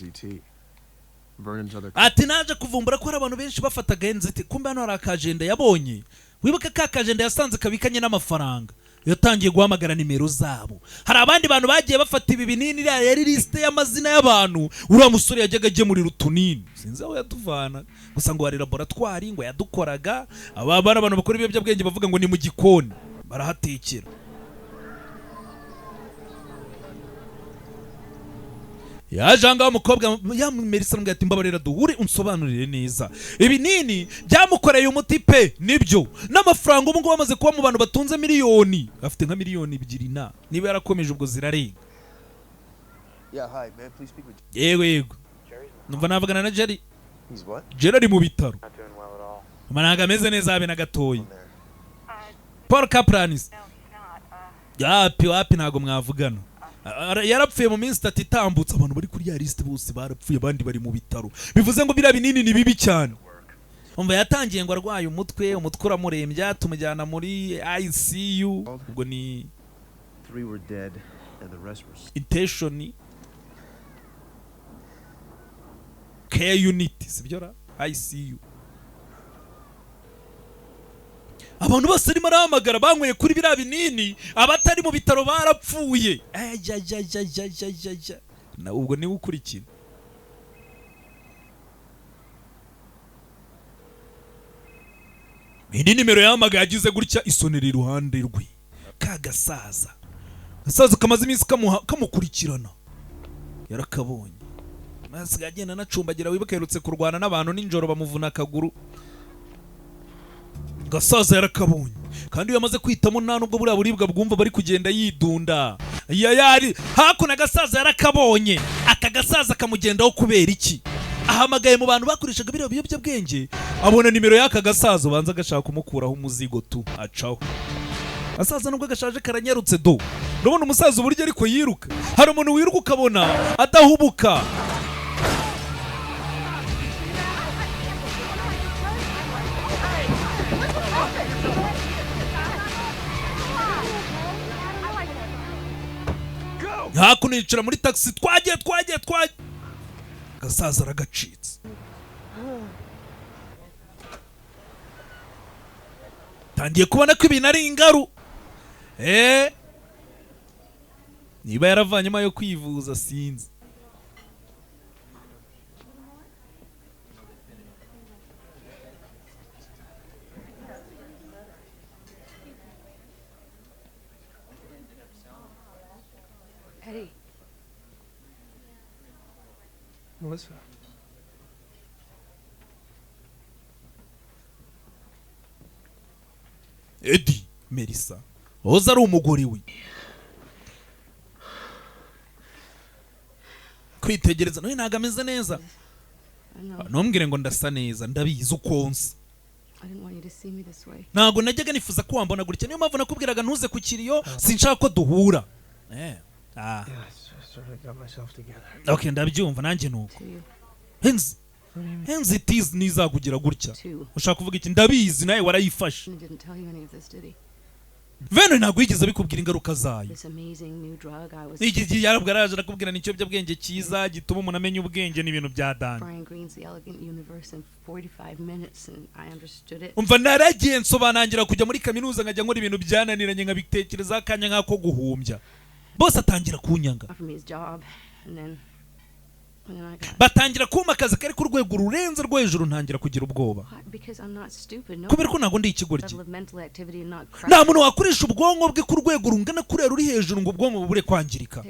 ati naje kuvumbura ko hari abantu benshi bafataga NZT kumbe hano hari akajenda yabonye wibuka ka kajenda yasanze kabikanye n'amafaranga yatangiye guhamagara nimero zabo hari abandi bantu bagiye bafata ibi binini yari liste y'amazina y'abantu uriya musore yajyaga agemurira utunini sinzi aho yatuvana gusa ngo hari laboratoire ngo yadukoraga abana abantu bakora ibiyobyabwenge bavuga ngo ni mu gikoni barahatekera yaje ngaho umukobwa yamumerisa mbwa ati mbabarira duhure unsobanurire neza ibinini byamukoreye umuti pe nibyo n'amafaranga ubu ngo bamaze kuba mu bantu batunze miliyoni afite nka miliyoni 2 niba yarakomeje ubwo zirarenga. Yego numva navugana na Jerry. Jerry ari mu bitaro managa ameze neza habe na gatoyi. Paul Kaplanis wapi ntago mwavugana yarapfuye mu minsi 3 itambutse abantu bari kuri ya list bose barapfuye abandi bari mu bitaro bivuze ngo bira binini ni bibi cyane. Umva yatangiye ngo arwaye umutwe uramurembya tumujyana muri ICU ubwo ni
3 were dead and the rest were
intention care unit sibyo ra ICU. Abantu bose arimo arahamagara banyweye kuri bira binini abatari mu bitaro barapfuye. Na ubwo ni ukurikira. Indi nimero yahamagaye agize gutya isonera iruhande rwe. Kagasaza. Gasaza kamaze iminsi kamukurikirana. Yarakabonye. Maze agenda nacumbagira wibuka yerutse kurwana n'abantu ninjoro bamuvuna akaguru. Gasaza yarakabonye kandi yamaze kwitamo nta nubwo buriya buribwa bwumva bari kugenda yidunda yari hakuna. Gasaza yarakabonye aka gasaza kamugendaho kubera iki ahamagaye mu bantu bakoreshaga biriya biyobyabwenge abona nimero y'aka gasaza banza gashaka kumukuraho umuzigo tu acaho. Gasaza nubwo gashaje karanyarutse do urabona umusaza uburyo ariko yiruka hari umuntu wiruka ukabona adahubuka. hakuno yicara muri taxi twagiye Gasaza aragacitse. Tangiye kubona ko ibintu ari ingaru niba yaravanyemo yo kwivuza sinzi.
Eddie.
Melissa.
Eddie Melissa oza ari umugore we kwitegereza nawe ntago ameze neza. Ntumbwire ngo ndasa neza ndabizi ukonsa. Ntago najyaga nifuza ko wambona gutya niyo mpamvu nakubwiraga ntuze ku kiriyo sinshaka ko duhura. Okay ndabyumva nanjye nuko. Henzi tiz nizakugira gutya. Ushaka kuvuga iki ndabizi nawe warayifashe. Veno ntago yigeze bikubwira ingaruka zayo. Iki yarabwaraje nakubwira nicyo byabwenge cyiza gituma umuntu amenya ubwenge n'ibintu bya Dan. Umva naragiye nsobanangira kujya muri kaminuza nkajya nkora ibintu byananiranye nkabitekereza akanya nkako guhumbya. Bose atangira kunyanga. Batangira kuma akazi kari ku rwego rurenze rwo hejuru ntangira kugira ubwoba. Kubera ko ntago ndi ikigoryi. Nta muntu wakoresha ubwonko bwe ku rwego rungana kurera uri hejuru ngo ubwonko bubure kwangirika.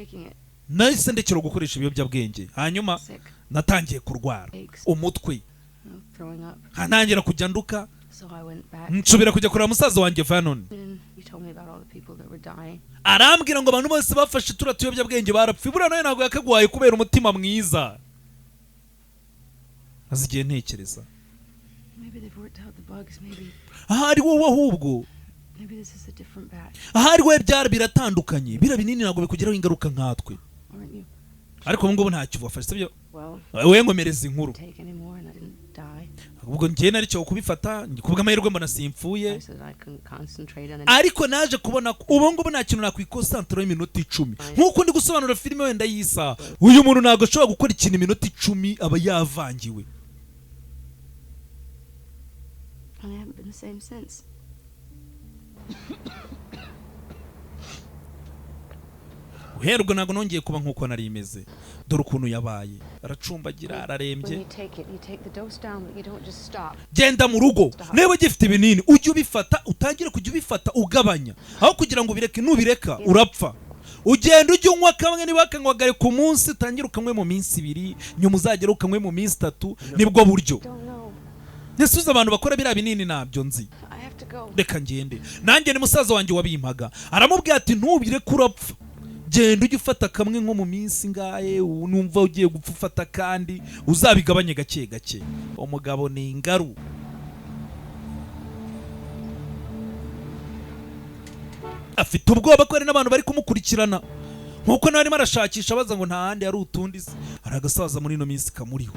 Nahise ndekera gukoresha ibiyobyabwenge. Hanyuma natangiye kurwara umutwe. Ntangira kujya nduka. Nsubira kujya kureba musaza wanjye Vernon. Arambwira ngo abantu bose bafashe tuyobya barapfuye buriya nawe ntago yakagwaye kubera umutima mwiza. Azigiye ntekereza ahari wowe ahubwo ahari we byara biratandukanye bira binini ntago bikugeraho ingaruka nkatwe ariko ubu ngubu ntacyo wafashe sibyo wewe ngomereza inkuru ubwo njye nari cyo kubifata kubwa amahirwe mbona simpfuye ariko naje kubona ubu ngubu nta kintu nakwikosantra iminota 10 nkuko ndi gusobanura filime wenda yisa uyu muntu ntago ashobora gukora ikintu iminota 10 aba yavangiwe. Uherwa ntago nongeye kuba nkuko nari imeze dore ukuntu yabaye aracumbagira ararembye. Genda mu rugo niba gifite ibinini ujye ubifata utangire kujya ubifata ugabanya aho kugira ngo bireke nubireka urapfa. ugenda ujya unywa kamwe niba kanywa ku munsi utangira ukanywe mu minsi 2 nyuma uzagera ukanywe mu minsi 3 nibwo buryo Nesuza abantu bakora bira binini nabyo nzi reka ngende nanjye ni musaza wanjye wabimpaga aramubwira ati ntubire kurapfa genda ujye ufata kamwe nko mu minsi ngaye numva ugiye gupfufata kandi uzabigabanye gake gake umugabo ni ingaru afite ubwoba ko hari n'abantu bari kumukurikirana nkuko nawe arimo arashakisha abaza ngo nta handi ari utundi hari agasaza muri ino minsi kamuriho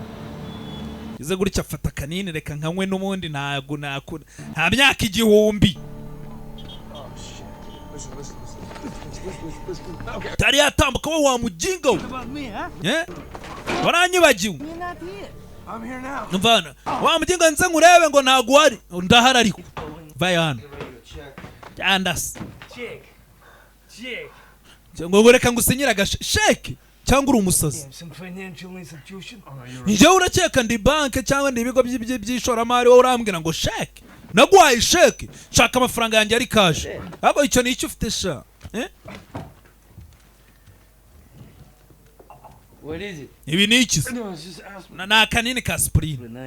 ize gutya afata kanini reka nkanywe n'umundi ntago nta myaka 1000 tari yatambuka we wa mujinga waranyibagiwe mvana wa mujinga nze nkurebe ngo ntago wari ndahara ariko vaya hano andasi ngo reka ngusinyira agasheke cyangwa uri umusazi njyewe urakeka ndi banke cyangwa ndi ibigo by'ishoramari wowe urambwira ngo sheke naguhaye sheke shaka amafaranga yanjye ari kaje ahubwo icyo ni icyo ufite sha ibi ni iki ni akanini ka aspirin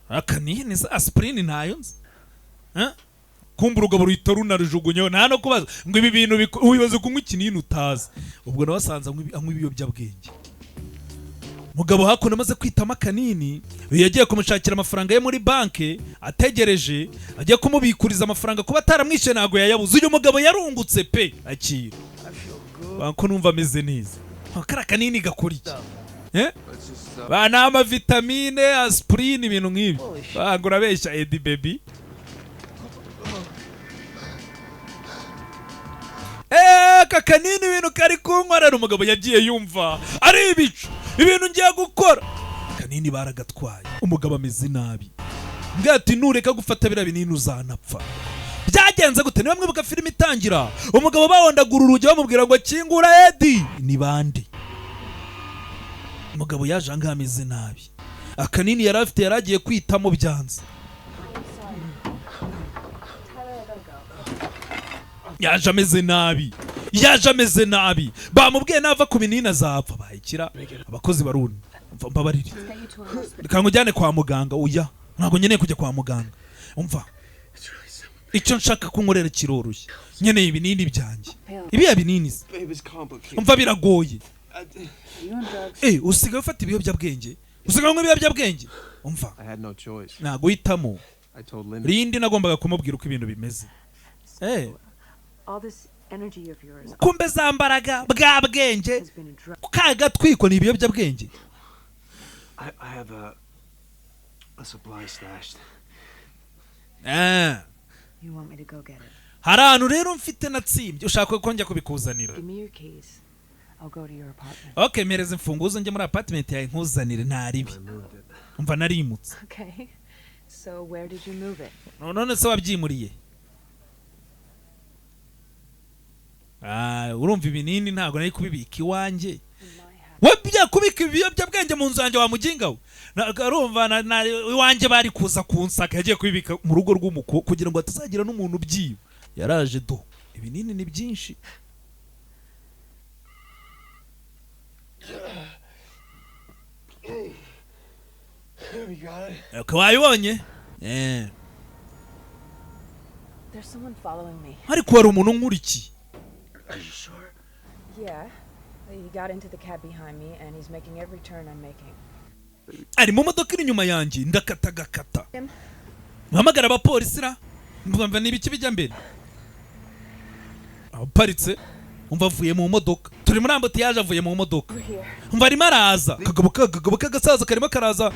akanini sa aspirin ntayo nzi kumva urugabo ruhita runarujugunyeho nta no kubaza ngo ibi bintu wibaze kunywa ikinini utazi ubwo nawe asanze anywa ibiyobyabwenge mugabo hakuno amaze kwitama kanini yagiye kumushakira amafaranga ye muri banke ategereje agiye kumubikuriza amafaranga kuba ataramwishe nago yayabuze uyu mugabo yarungutse pe akira banko numva ameze neza akara kanini gakora iki bana ama vitamine aspirin ibintu nk'ibi bagura besha Eddie baby kakanini ibintu kari kunkorera umugabo yagiye yumva ari ibicu ibintu ngiye gukora kanini baragatwaye umugabo ameze nabi ngati nureka gufata bira binini uzanapfa byagenze gute niba mwibuka filime itangira umugabo bawondagura urugi bamubwira ngo kingura Eddie ni bande umugabo yaje anga ameze nabi akanini yarafite yaragiye kwitamo byanze yaje ameze nabi bamubwiye nava ku binini azapfa bayikira abakozi baruni mbabarire reka ngujyane kwa muganga uya ntago nyeneye kujya kwa muganga umva icyo nshaka kunkorera kiroroshye nyeneye ibinini byanjye ibiya binini umva biragoye usigaye ufata ibiyobyabwenge usigaye nk'uko ibiyobyabwenge umva ntago uhitamo rindi nagombaga kumubwira uko ibintu bimeze kumbe zambaraga bwa bwenge kagatwiko ni ibiyobyabwenge hari ahantu rero mfite natsimbye ushaka ko njya kubikuzanira okay mereze imfunguzo njye muri apartment yawe nkuzanire ntaribi umva narimutse none se wabyimuriye urumva ibinini ntago nari kubibika iwanjye wabya kubika ibiyobyabwenge mu nzu yanjye wa mujinga we urumva iwanjye bari kuza kunsaka yagiye kubibika mu rugo rw'umuko kugira ngo atazagira n'umuntu ubyiba yaraje do ibinini ni byinshi wabibonye ariko hari umuntu nkurikiye
Are you sure? Yeah. He got into the cab behind me and he's making every turn I'm making.
Ari mu modoka iri nyuma yanjye ndakata. Muhamagara abapolisi ra. Mbamba nibiki bijya mbere. Aparitse umva avuye mu modoka. Turi muri amboti yaje avuye mu modoka. Umva arimo araza. Kagabo kagasaza karimo karaza.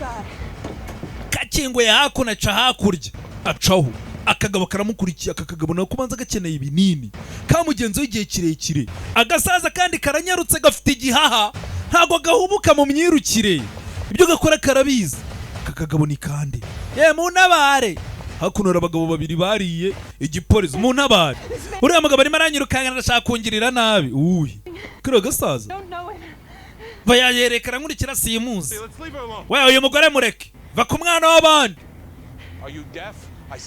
Kakinguye hakuno aca hakurya. Acaho. Akagabo karamukurikiye akakagabo nawe kubanza gakeneye ibinini kamugenzo igihe kirekire agasaza kandi karanyarutse gafite igihaha ntago gahubuka mu myirukire ibyo gakora karabizi akakagabo ni kandi mu nabare hakuno abagabo babiri bariye igipolisi mu ntabare uriya mugabo arimo aranyirukanga ndashaka kungirira nabi kiro gasaza bayayerekana nkurikira simuzi uyu mugore mureke va ku mwana w'abandi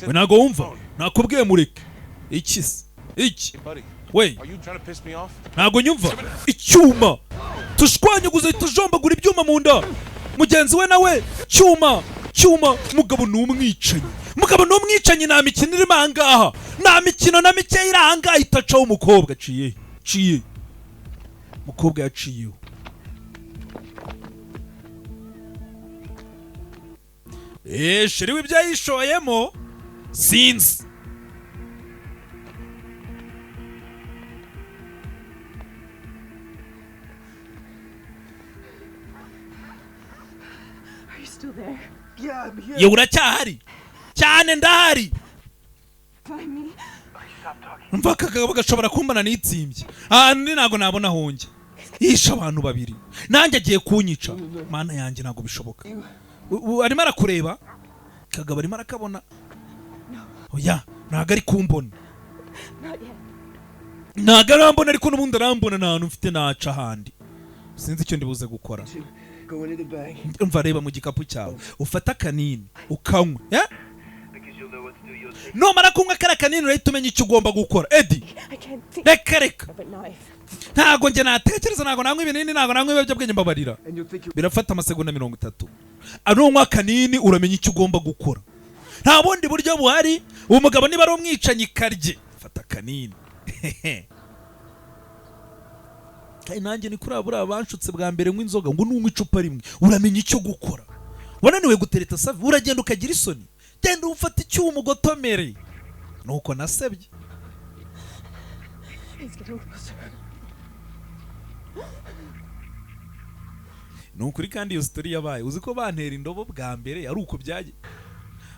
we nago wumva nakubwiye mureke iki we
Are you trying to piss me off?
ntago nyumva icyuma tushwanyaguza itujombagura ibyuma mu nda mugenzi we nawe cyuma mugabo n'umwicanyi nta mikino irimo ahangaha nta mikino na mike iri ahangaha itacaho umukobwa ciye umukobwa yaciyeho sheri w'ibyo yayishoyemo sinzi
Still there?
Yeah, I'm here.
ye uracyahari cyane ndahari
Find me.
mva kagabo gashobora kumbana n'itsimbye ahandi ntago nabona honge yisha abantu babiri nanjye agiye kunyica mana yanjye ntago bishoboka arimo arakureba kagabo arimo arakabona oya ntago ari kumbona ntago arambona ariko n'ubundi arambona nta hantu mfite naca ahandi sinzi icyo ndibuze gukora
Go into the bag.
mva reba mu gikapu cyawe ufata kanini ukanywa numara kunywa kara kanini urahita umenya icyo ugomba gukora Eddie reka ntago njye natekereza ntago nanywa ibinini ntago nanywa ibiyobyabwenge mbabarira birafata amasegonda 30 anunywa kanini uramenya icyo ugomba gukora nta bundi buryo buhari uwo mugabo niba ari umwicanyi karye fata kanini kandi nanjye ni kuri abura abanshutse bwa mbere nk'inzoga ngo nunywa icupa rimwe uramenya icyo gukora wananiwe gutereta savi uragenda ukagira isoni genda ufata icyuma ugotomere nuko nasebye nukuri kandi iyo story yabaye uzi ko bantera indobo bwa mbere ari uko byaje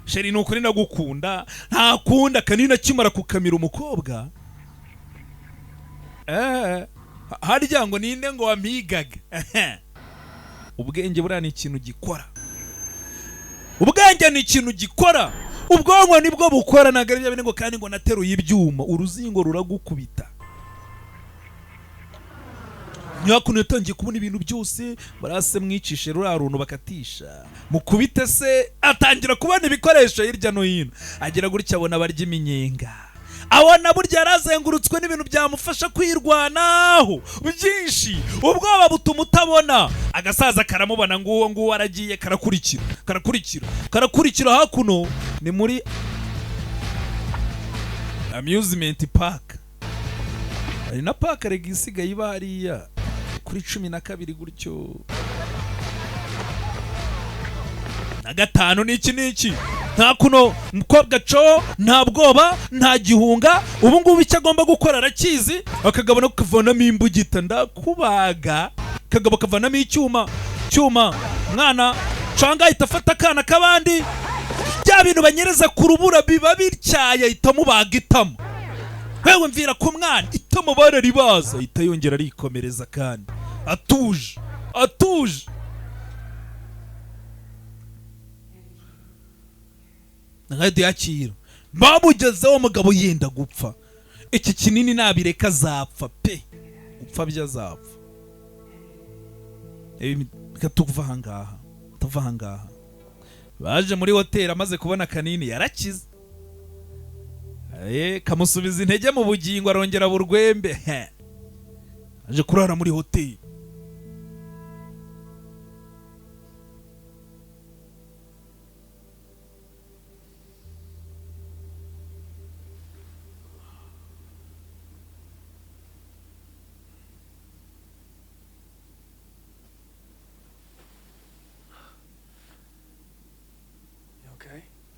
sheri nukuri nagukunda ntakunda kanini akimara kukamira umukobwa harya ngo ninde ngo wampigaga ubwenge buriya ni ikintu gikora ubwenge ni ikintu gikora ubwonko nibwo bukora ntabwo ari bya ngo kandi ngo nateruye ibyuma uruzingo ruragukubita nyakuno yatangiye kubona ibintu byose barase mwicishe ruriya runtu bakatisha mukubite se atangira kubona ibikoresho hirya no hino agira gutya abona barya iminyenga abona burya yarazengurutswe n'ibintu byamufasha kwirwanaho byinshi ubwoba butuma utabona agasaza karamubona nguwo aragiye karakurikira hakuno ni muri amusement park hari na park rega isigaye iba hariya kuri 12 gutyo na gatanu n'iki nta kuno mukobwa co nta bwoba nta gihunga ubu ngubu icyo agomba gukora arakizi akagabo no kuvanamo imbugita ndakubaga kagabo kavanamo icyuma mwana canga itafata kana kabandi bya bintu banyereza ku rubura biba bityaye itamubaga itamo wewe mvira ku mwana itamo bararibaza itayongera arikomereza kandi atuje nkadi yakira bamugezeho umugabo yenda gupfa iki kinini nabireka zapfa pe gupfa byazapfa tuva ahangaha baje muri hoteli amaze kubona kanini yarakize kamusubiza intege mu bugingo arongera burwembe aje kurara muri hoteli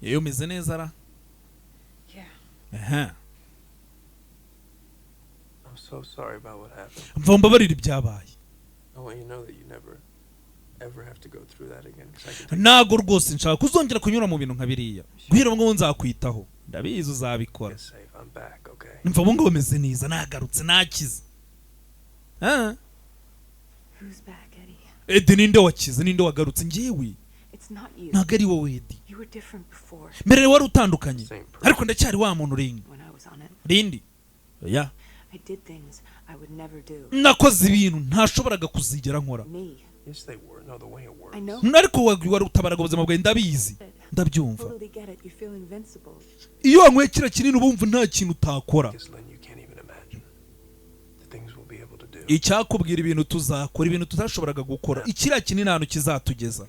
yewe umeze neza ra
I'm so sorry about what happened.
mva mbabarira ibyabaye
I want you to know that you never ever have to go through that again.
Ntago rwose nshaka kuzongera kunyura mu bintu nka biriya guhera ngo nzakwitaho ndabizi uzabikora mva ubu ngo umeze neza nagarutse nakize Eddie ninde wakize ninde wagarutse ngewe ntago ari wowe Eddie mbere wari utandukanye ariko ndacyari wa muntu rindi ya nakoze ibintu ntashoboraga kuzigera nkora ariko wari utabaraga ubuzima bwawe ndabizi ndabyumva iyo wanyweye kiriya kinini ubumva nta kintu utakora icyakubwira ibintu tuzakora, ibintu tutashoboraga gukora, ikiriya kinini ahantu kizatugeza,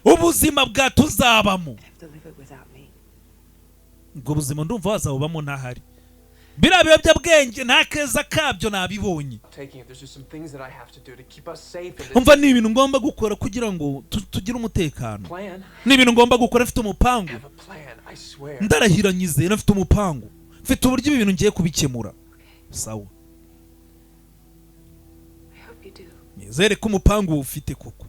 ubuzima bwatuzabamo, ubwo buzima ndumva wazabubamo ntahari. Biriya biyobyabwenge nta keza kabyo nabibonye. Umva ni ibintu ngomba gukora kugira ngo tugire umutekano, ni ibintu ngomba gukora. Mfite umupangu, ndarahira nyizera mfite umupangu, mfite uburyo ibi bintu ngiye kubikemura. Sawa, nizere ko umupangu ufite koko.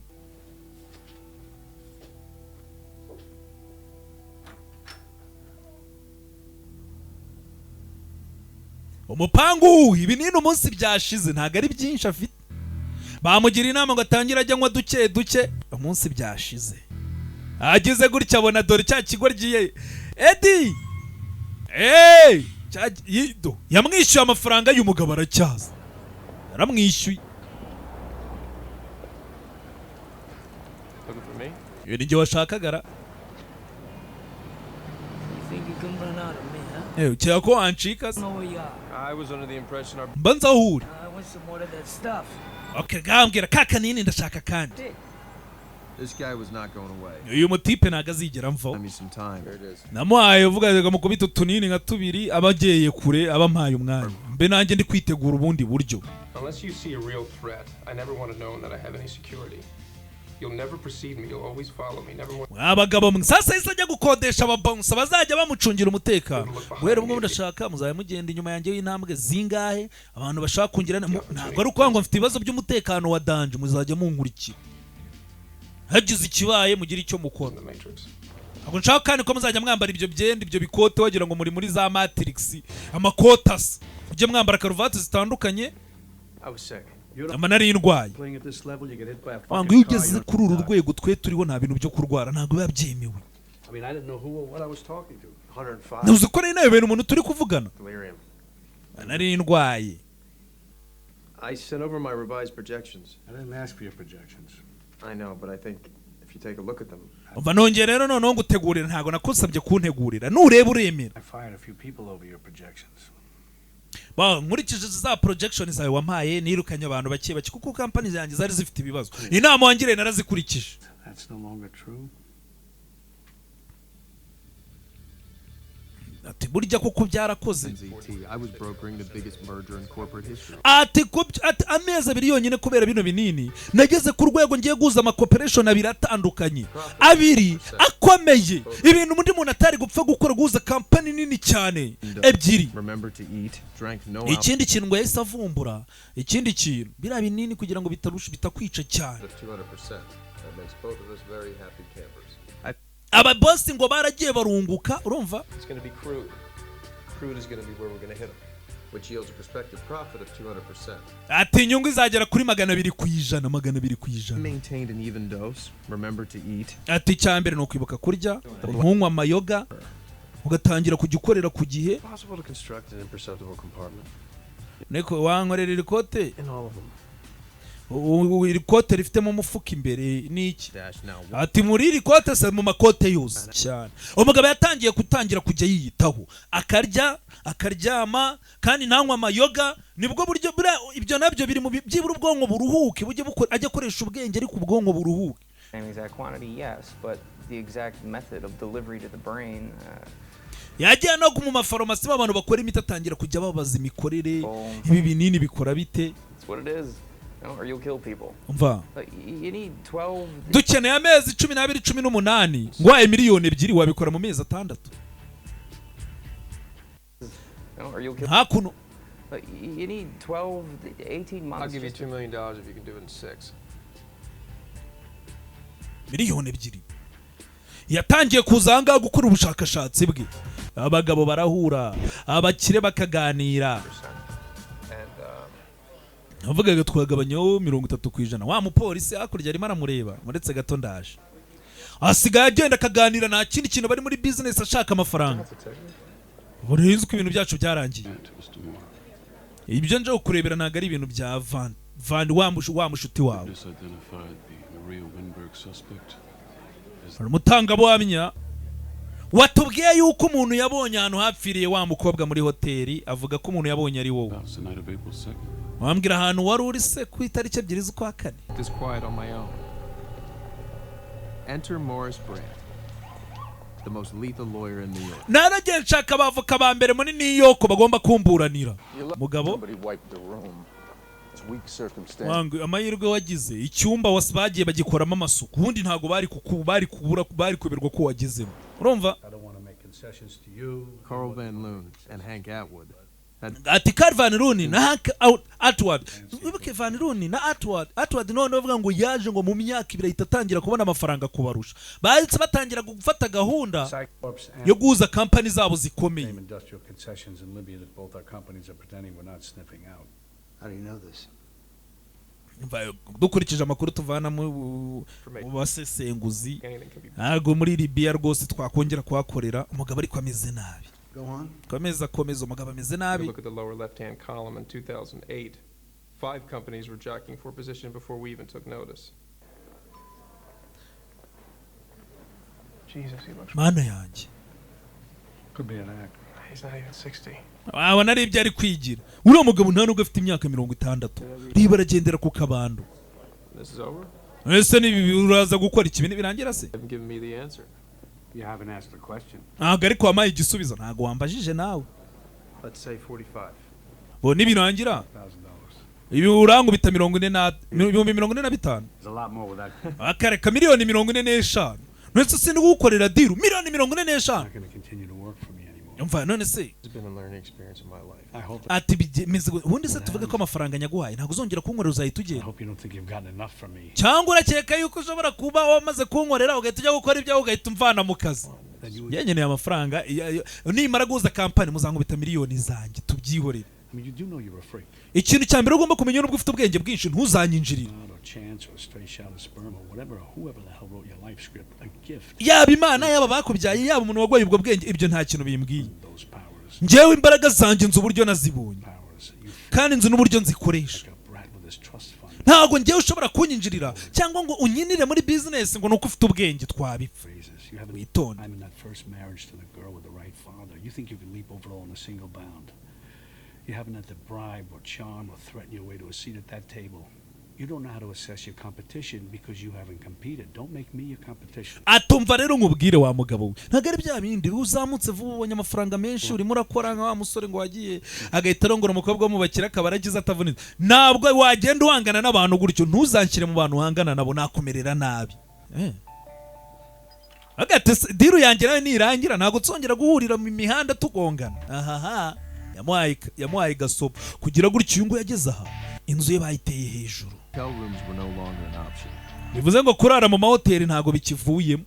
Umupangu ibinini umunsi byashize ntago ari byinshi afite, bamugira inama ngo atangire ajya nywa duke duke. Umunsi byashize agize gutya abona dore cya kigo ryiye Edi yamwishyuye amafaranga y'umugabo aracyaza, yaramwishyuye. Iyo ni njye washakagara. Cyako wancika se? Mba nzahuri. Okay, gambwira kakanini ndashaka kandi. Uyu mutipe ntago azigera mvaho. Namuhaye uvuga mukubita utunini nka tubiri abageye kure abampaye umwanya. Mbe nanjye ndi kwitegura ubundi buryo. Abagabo sasa isa ajya gukodesha ababonsa bazajya bamucungira umutekano. Guhera ubwo ndashaka muzaye mugenda inyuma yanjye y'intambwe zingahe, abantu bashaka kungira ntabwo ari uko ngo mfite ibibazo by'umutekano wa danje, muzajya munkurikira. Hagize ikibaye mugira icyo mukora. Ntabwo nshaka kandi ko muzajya mwambara ibyo byenda ibyo bikote wagira ngo muri za Matrix, amakotasi. Ujye mwambara karuvati zitandukanye. Amanari y'indwaye. Wangu iyo ugeze kuri uru rwego twe turiho nta bintu byo kurwara ntabwo biba byemewe. Ntuzi ko ari nawe bintu umuntu turi kuvugana. Amanari y'indwaye.
I sent over my revised projections.
I didn't ask for your projections.
I know, but I think if you take a look at them.
Umva nongeye rero noneho ngutegurira ntago nakusabye kuntegurira. Nureba uremera.
I fired a few people over your projections.
Nkurikije za projection zawe wampaye nirukanye abantu bake bake kuko company zanjye zari zifite ibibazo. Inama wangire narazikurikije.
That's no longer true.
Ati burya koko byarakoze.
I was brokering the biggest merger in corporate history.
Ati ameza abiri yonyine kubera bino binini nageze ku rwego ngiye guza ama corporation abiri atandukanye, abiri akomeye, ibintu mundi muntu atari gupfa gukora guza company nini cyane ebyiri. Ikindi kintu ngo yahise avumbura, ikindi kintu bira binini kugira ngo bitakwica cyane. Aba boss ngo baragiye barunguka, urumva?
It's going to be crude. Crude is going to be where we're going to hit them, which yields a prospective profit of 200%.
Ati inyungu izagera kuri 200%.
Maintained an even dose. Remember to eat.
Ati cyambere no kwibuka kurya, nkunywa amayoga, ugatangira kugikorera ku gihe.
Possible to construct an imperceptible compartment.
Neko wankorera ikote.
In all of them.
Iri kote rifitemo umufuka imbere niki? Ati muri iri kote se mu makote yose cyane. Umugabo yatangiye kujya yiyitaho, akarya akaryama kandi ntanywa amayoga. Nibwo buryo ibyo nabyo biri mu byibura ubwonko buruhuke, bujye ajya akoresha ubwenge ariko ubwonko buruhuke.
Exact quantity, yes, but the exact method of delivery to the brain.
Yagiye no mu mafarumasi abantu bakora imiti atangira kujya babaza imikorere, ibi binini bikora bite?
That's what it is. Or you'll kill people.
Umva.
You need 12.
Dukeneye amezi 12-18 ngwaye miliyoni 2 wabikora mu mezi 6.
Or you'll kill.
Hakuno.
You need 12 to 18 months.
I'll give you $2 million if you can do it in 6.
Miliyoni 2. Yatangiye kuzanga gukora ubushakashatsi bwe. Abagabo barahura, abakire bakaganira. Avugaga twagabanyaho 30%. Wa mupolisi hakurya arimo aramureba, muretse gato ndaje. Asigaye agenda akaganira nta kindi kintu bari muri business ashaka amafaranga. Burenze ko ibintu byacu byarangiye. Ibyo nje kurebera ntago ari ibintu bya van wa mushuti wawe. Mutanga bwamya watubwiye yuko umuntu yabonye ahantu hapfiriye wa mukobwa muri hoteli, avuga ko umuntu yabonye ari wowe. wambwira ahantu wari uri se ku itariki 2 z'ukwa kane.
This quiet on my own. Enter Morris Brand,
the most lethal lawyer in New York.
Naragiye nshaka abavoka ba mbere muri New York bagomba kumburanira. Mugabo wangu amahirwe wagize icyumba bagiye bagikoramo amasuku ubundi ntago bari kuberwa ko wagezemo. Urumva?
Carl Van Loon and Hank Atwood.
Ati Carl Van Loon na Hank Atwood. Wibuke Van Loon na Atwood none bavuga ngo yaje ngo mu myaka 2 itatangira kubona amafaranga kubarusha. Bahitse batangira gufata gahunda yo guza company zabo zikomeye.
How do you know this?
Dukurikije amakuru tuvana mu basesenguzi ntago muri Libya rwose twakongera kuhakorera umugabo ariko ameze nabi.
Go on.
Komeza umugabo ameze nabi.
Look at the lower left-hand column in 2008. 5 companies were jockeying for position before we even took notice.
Jesus, he looks.
Mana yanjye.
Could be an act.
He's not even 60.
Abona ari ibyo ari kwigira. Uriya mugabo nta nubwo afite imyaka 60. Riba aragendera ku kabando.
This is over?
Ese ni uraza gukora ikibindi birangira se?
Haven't given me the answer.
You haven't asked the question.
Ntago ariko wamaye igisubizo ntago wambajije nawe.
Let's say 45.
Bo nibirangira ibi urangu bita 45.
There's a lot more with that.
Akareka miliyoni 45. Nese sindi gukorera diru miliyoni 45.
Not going to continue to work for me anymore.
Umva none se
It's been a learning experience in my life.
I hope.
ati bimeze ubundi se tuvuge ko amafaranga nyaguhaye ntago uzongera kunkorera uzahita
I
ugenda.
hope you don't think you've gotten enough from me.
Cyangwa urakeka yuko ushobora kuba wamaze kunkorera ugahita ujya gukora ibyawe ugahita umvana mu kazi. Yenyeneye amafaranga nimara guza company muzankubita miliyoni zanjye tubyihorere.
I mean, you do know you're a freak.
Ikintu cya mbere ugomba kumenya n'ubwo ufite ubwenge bwinshi ntuzanyinjirira.
Chance or a stray shot of sperm or whatever, or whoever the hell wrote your life script, a gift.
Yaba Imana yaba bakubyaye yaba umuntu wagwaye ubwo bwenge ibyo nta kintu bimbwiye. Njyewe imbaraga zanjye nzi uburyo nazibonye kandi nzi n'uburyo nzikoresha. Ntago njyewe ushobora kunyinjirira cyangwa ngo unyinire muri business ngo nuko ufite ubwenge twabipfa. Witonde.
I'm in that first marriage to the girl with the right father. You think you can leap over all in a single bound? You haven't had to bribe or charm or threaten your way to a seat at that table. You don't know how to assess your competition because you haven't competed. Don't make me your competition.
Atumva rero nkubwire wa mugabo we. Ntagari bya bindi uzamutse vuba ubonye amafaranga menshi urimo urakora nka wa musore ngo wagiye agahita arongora umukobwa mu bakira akabaragize atavunitse. Ntabwo wagenda uhangana n'abantu gutyo ntuzanshyire mu bantu uhangana nabo nakomerera nabi. Agate diru yanjye nawe nirangira ntago tsongera guhurira mu mihanda tugongana. Ahaha. Yamuhaye gasopo kugira gutyo uyu ngo yageze aha inzu ye bayiteye hejuru. Bivuze ngo kurara mu mahoteli ntago bikivuyemo.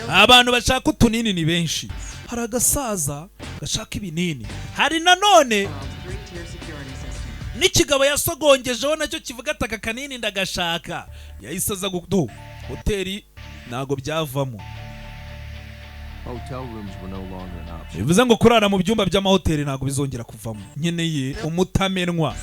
Abantu bashaka utunini ni benshi. Hari agasaza gashaka ibinini. Hari nanone n'ikigabo yasogongejeho nacyo kivuga ataka kanini ndagashaka. Yahise aza gudu hoteli ntago byavamo.
Hotel rooms were no longer an option.
Bivuze ngo kurara mu byumba by'amahoteli ntago bizongera kuvamo. Nkeneye umutamenwa.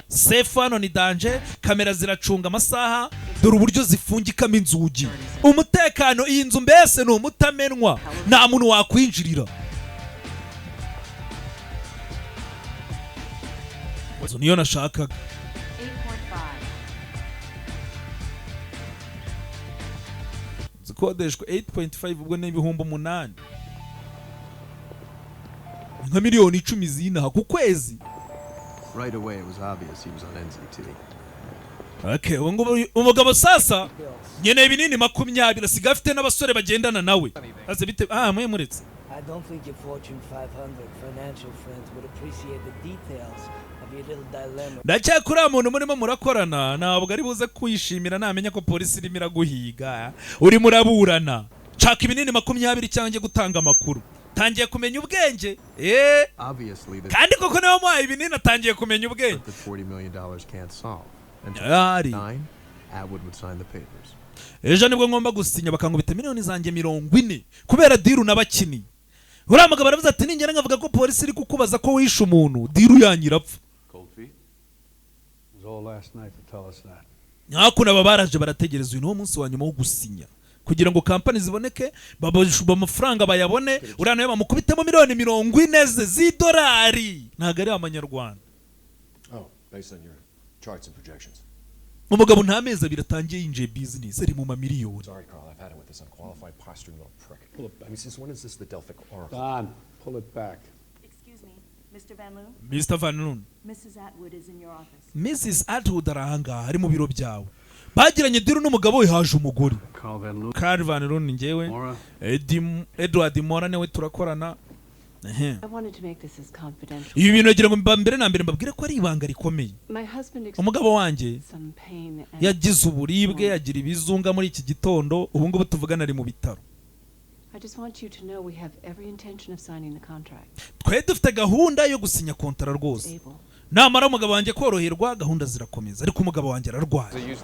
Safe hano ni danger, kamera ziracunga amasaha, dore uburyo zifungikamo inzugi. Umutekano iyi nzu mbese ni umutamenwa, nta muntu wakwinjirira. Wazo niyo nashakaga. Zikodeshwa 8.5 ubwo ni ibihumbi 8. Nka miliyoni 10 zinaha ku kwezi.
Right away it was obvious he was on NZT.
Okay, umugabo sasa nyeneye binini 20 asiga afite n'abasore bagendana nawe. Aze bite mwe muretse.
I don't think your Fortune 500 financial friends would appreciate the details of your little dilemma.
Ndacyakura umuntu murimo murakorana ntabwo ari buze kwishimira namenya ko polisi irimo iraguhiga. Uri muraburana. Chaka ibinini 20 cyangwa gutanga amakuru. Tangiye kumenya ubwenge. Kandi koko nawe mwaye ibinini atangiye kumenya ubwenge.
The $40 million can't solve.
Ari.
Atwood would sign the papers.
Ejo nibwo ngomba gusinya bakangubita miliyoni zanjye 40 kubera diru n'abakini. Uriya mugabo aravuze ati ningera ngavuga ko polisi iri kukubaza ko wishe umuntu diru yanyirapfa.
Cold feet. It was all last night to tell us that.
Nyakuna babaraje barategereza uyu munsi wa nyuma wo gusinya kugira ngo company ziboneke babashuba amafaranga bayabone uriya nawe bamukubitemo miliyoni 40 z'idolari ntago ari amanyarwanda.
Oh, based on your
Charts and projections.
umugabo nta mezi abiri atangiye yinjiye business ari mu mamiliyoni.
Sorry, Carl, I've had it with this unqualified posturing little prick. Pull it back. I mean, since when is this the Delphic Oracle?
Don, pull it back.
Excuse me, Mr. Van Loon?
Mr. Van Loon.
Mrs. Atwood is in your office.
Mrs. Atwood arahanga ari mu biro byawe. Bagiranye diru n'umugabo we haje umugore. Carl Van Loon njyewe. Edward Mora newe turakorana.
I wanted to make this as confidential.
Ibi bintu nagira ngo mbere na mbere mbabwire ko ari ibanga rikomeye. Umugabo wanjye yagize uburibwe yagira ibizunga muri iki gitondo ubu ngubu tuvugana ari mu bitaro.
I just want you to know we have every intention of signing the contract.
Twe dufite gahunda yo gusinya kontara rwose. Namara umugabo wanjye koroherwa gahunda zirakomeza ariko umugabo wanjye ararwaye.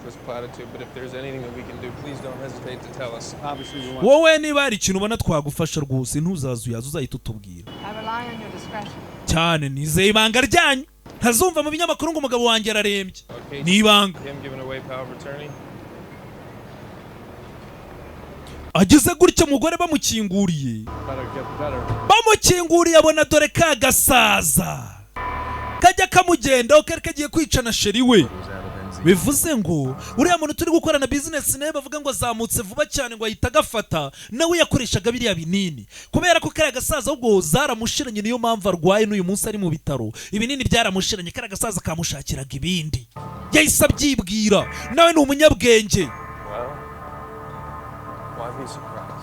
Wowe niba hari ikintu ubona twagufasha rwose ntuzazuyaza uzahita utubwira. Cyane nizeye ibanga ryanyu ntazumva mu binyamakuru ngo umugabo wanjye ararembye. Ni ibanga. Agize gutya umugore bamukinguriye. Bamukinguriye abona dore ka gasaza. Kajya kamugenda ukari kagiye kwicana sheri we. Bivuze ngo uriya muntu turi gukorana business naye bavuga ngo azamutse vuba cyane ngo ahita gafata nawe yakoreshaga biriya binini kubera ko kare gasaza ubwo zaramushiranye niyo mpamvu arwaye n'uyu munsi ari mu bitaro. Ibinini byaramushiranye kare gasaza kamushakiraga ibindi yahise abyibwira nawe ni umunyabwenge.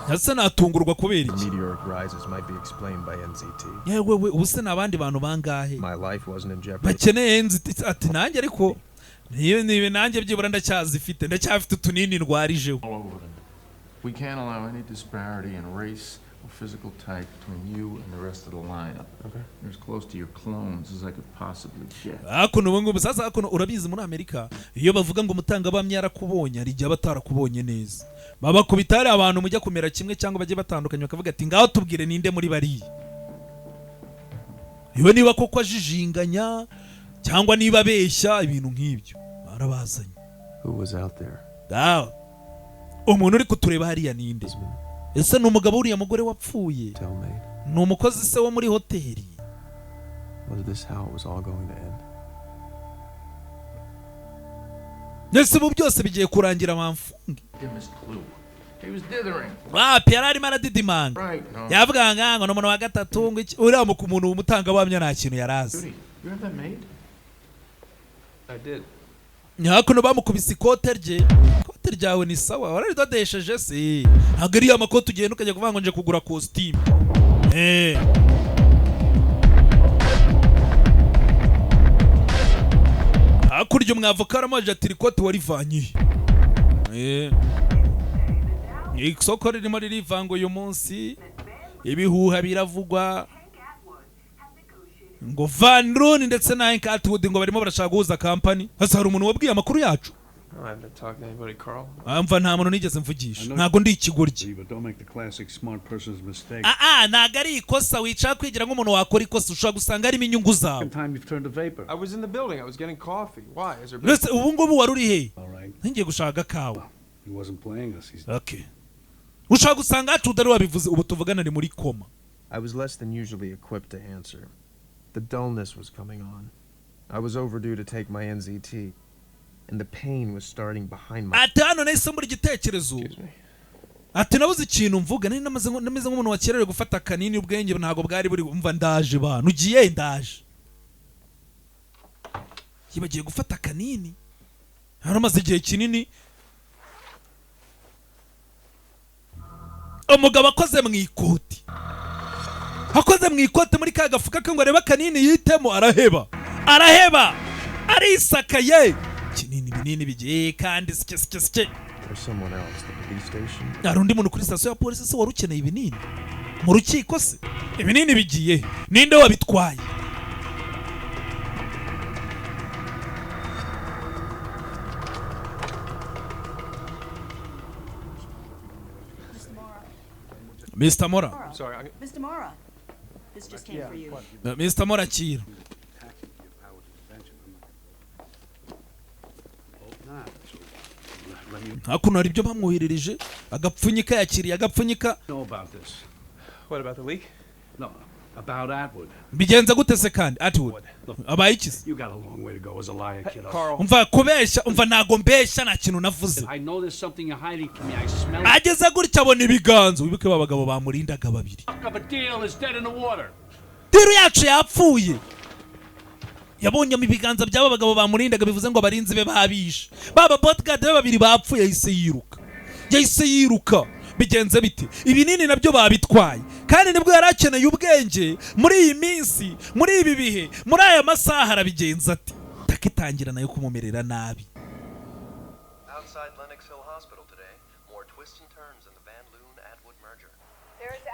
Hasa natungurwa kubera iki?
Meteoric rises might be explained by NZT.
Yewe ubuse nabandi bantu bangahe
My life wasn't in jeopardy.
bakeneye NZT ati nanjye ariko nibe nanjye byibura ndacyazifite ndacyafite utunini ndwarijeho.
We can't allow any disparity in race or physical type between you and the rest of the lineup. Okay. You're as close to your clones as I could possibly get.
Hakuno ngo sasa hakuno urabizi muri Amerika iyo bavuga ngo mutanga bamye yarakubonye ari gihe batarakubonye neza. Baba kubitare abantu mujya kumera kimwe cyangwa bagiye batandukanye bakavuga ati ngaho tubwire ninde muri bari. Iwe niba koko ajijinganya cyangwa niba beshya ibintu nk'ibyo barabazanye.
Who was out there?
Dawe. Umuntu uri kutureba hariya ninde? Ese ni umugabo uriya mugore wapfuye? Ni umukozi se wo muri hoteli?
Was this how it was all going to end?
Nese bu byose bigiye kurangira bamfunge.
He was dithering.
Pierre arimo aradidimanga. Yavuga ngo n'umuntu wa gatatu ngo uriya mu kumuntu umutanga bamya nta kintu yarazi.
You have that made?
I did.
Nyakuno bamukubise ikote rye. Ikote ryawe ni sawa. Wararidodesheje se. Ntabwo ari amakoti ugenda ukajya kuvuga ngo nje kugura costume. Hakurya umwavoka aramaje ati ikote warivanye. Isoko ririmo ririvanga uyu munsi. Ibihuha biravugwa. Ngo Van Loon ndetse na Atwood ngo barimo barashaka guhuza company. Hasa hari umuntu wabwiye amakuru yacu?
I haven't talked to anybody, Carl.
Amva nta muntu nigeze mvugisha. Ntago ndi ikigoryi. Ntago ari ikosa wicara kwigira nk'umuntu wakora ikosa ushobora gusanga harimo inyungu zawe.
I was in the building. I was getting coffee. Why? Is there?
Listen, ubu ngubu wari uri he? Ngiye gushaka kawa.
He wasn't playing us.
Okay. Ushaka gusanga Atwood ari wabivuze ubu tuvugana ni muri koma.
I was less than usually equipped to answer. The dullness was coming on. I was overdue to take my NZT, and the pain was starting behind my...
Ati hano nahise muri igitekerezo. Ati nabuze ikintu mvuga nari nameze nk'umuntu wakererewe gufata kanini ubwenge ntago bwari buri umva ndaje bana ugiye ndaje. Yibagiye gufata kanini. Hano maze igihe kinini. Umugabo akoze mu ikoti. Hakoze mu ikote muri ka gafuka ke ngo areba kanini yitemo araheba. Arisakaye. Kinini binini bigiye kandi sike.
There's someone else at the police station.
Narundi muntu kuri station ya police se warukeneye ibinini. Mu rukiko se. Ibinini bigiye. Ninde wabitwaye? Mr. Mora.
Sorry.
Mr. Mora. This just came for you.
Mr. Mora Chiro. Hakuno hari ibyo bamwoherereje agapfunyika yakiriye agapfunyika.
What about the leak?
No. About Atwood.
Bigenza gute se kandi Atwood? Abaye iki?
You got a long way to go as a liar, kiddo.
Umva kubesha, umva nago mbesha nta kintu navuze.
I know there's something you're hiding from me. I smell it.
Ageza gutya abona ibiganzo, wibuke babagabo bamurindaga babiri.
Of a deal is dead in the water.
Diru yacu yapfuye. Yabonye mu biganza by'aba bagabo bamurindaga bivuze ngo abarinzi be babishe. Baba bodyguard be babiri bapfuye yahise yiruka. Bigenze biti ibinini nabyo babitwaye kandi nibwo yarakeneye ubwenge muri iyi minsi muri ibi bihe muri aya masaha arabigenza ati takitangira nayo kumumerera nabi.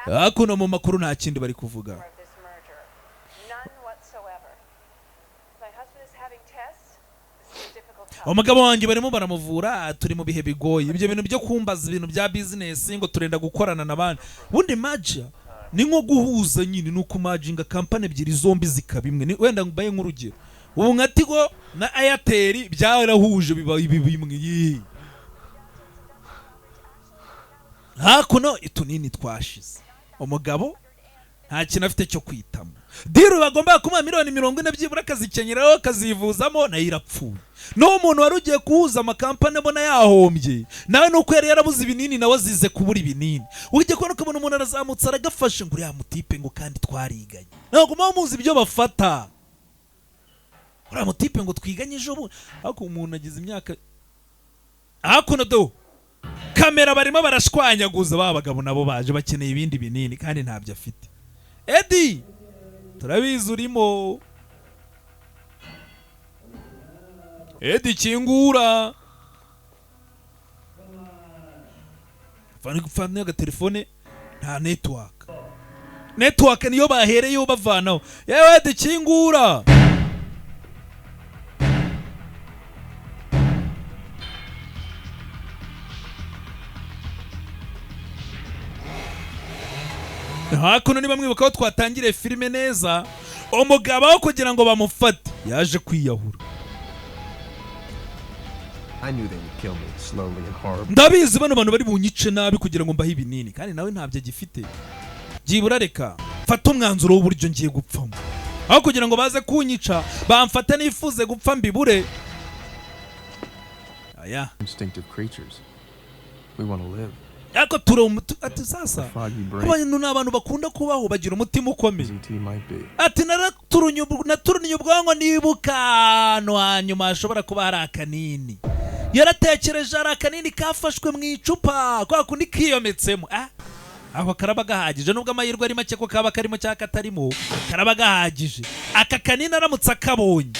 Hakuno mu makuru nta kindi bari kuvuga. Umugabo wanjye barimo baramuvura turi mu bihe bigoye ibyo bintu byo kumbaza ibintu bya business ngo turenda gukorana nabandi bundi magia ni nko guhuza nyine nuko majinga company ebyiri zombi zikabimwe wenda mbaye nk'urugero ubu nka Tigo na Airtel byarahuje biba bimwe hakuno itunini twashize umugabo nta kintu afite cyo kwitamo diru bagomba kumuha $40 byibura kazikenyeraho kazivuzamo na irapfuye no umuntu wari ugiye kuhuza amakampani abona yahombye nawe nuko yari yarabuze ibinini nawe azize kubura ibinini ugiye kubona ko umuntu arazamutse aragafashe ngo uriya mutipe ngo kandi twariganye ntabwo muzi ibyo bafata uriya mutipe ngo twiganye ejo ariko umuntu agize imyaka hakuno do kamera barimo barashwanyaguza babagabo nabo baje bakeneye ibindi binini kandi ntabyo afite. Eddie turabizi urimo Eddie kingura fani agatelefone nta network niyo bahereyeho bavanaho yewe Eddie kingura hakuno niba mwibuka ko twatangiriye filime neza umugabo wo kugira ngo bamufate yaje kwiyahura. Ndabizi bano bantu bari bunyice nabi kugira ngo mbahe ibinini kandi nawe ntabyo agifite byibura reka fata umwanzuro w'uburyo ngiye gupfamo aho kugira ngo baze kunyica bamfate nifuze gupfa mbibure. Aya
instinctive creatures we want to live.
Ako ati sasa abantu n'abantu bakunda kubaho bagira umutima ukomeye ati naturunye ubwonko nibuka no hanyuma ashobora kuba hari akanini yaratekereje hari akanini kafashwe mu icupa kwa kundi kiyometsemo aho karaba gahagije nubwo amahirwe ari make ko kaba karimo cyangwa katarimo karaba gahagije aka kanini aramutse akabonye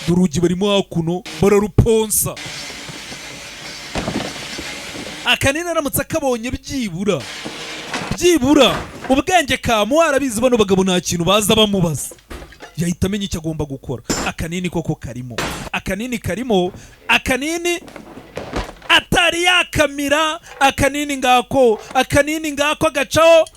urugi barimo hakuno bararuponsa akanini aramutse akabonye byibura ubwenge kamuha arabizi bano bagabo nta kintu baza bamubaza yahita amenya icyo agomba gukora. Akanini koko karimo akanini atari yakamira akanini ngako gacaho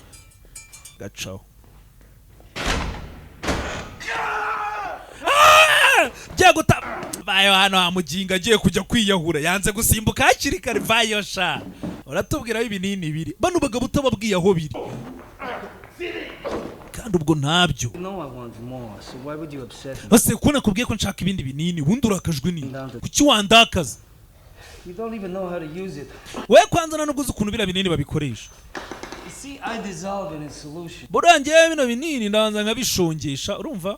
byaguta bayo hano hamuginga agiye kujya kwiyahura yanze gusimbuka hakiri kare vayo sha uratubwiraho ibinini biri bano bagabo utababwiye aho biri kandi ubwo ntabyo ase ko nakubwiye ko nshaka ibindi binini ubundi urakajwe nini kuki wandakaza we kwanza nanuguze ukuntu bira binini babikoresha burangiye bino binini ndabanza nkabishongesha urumva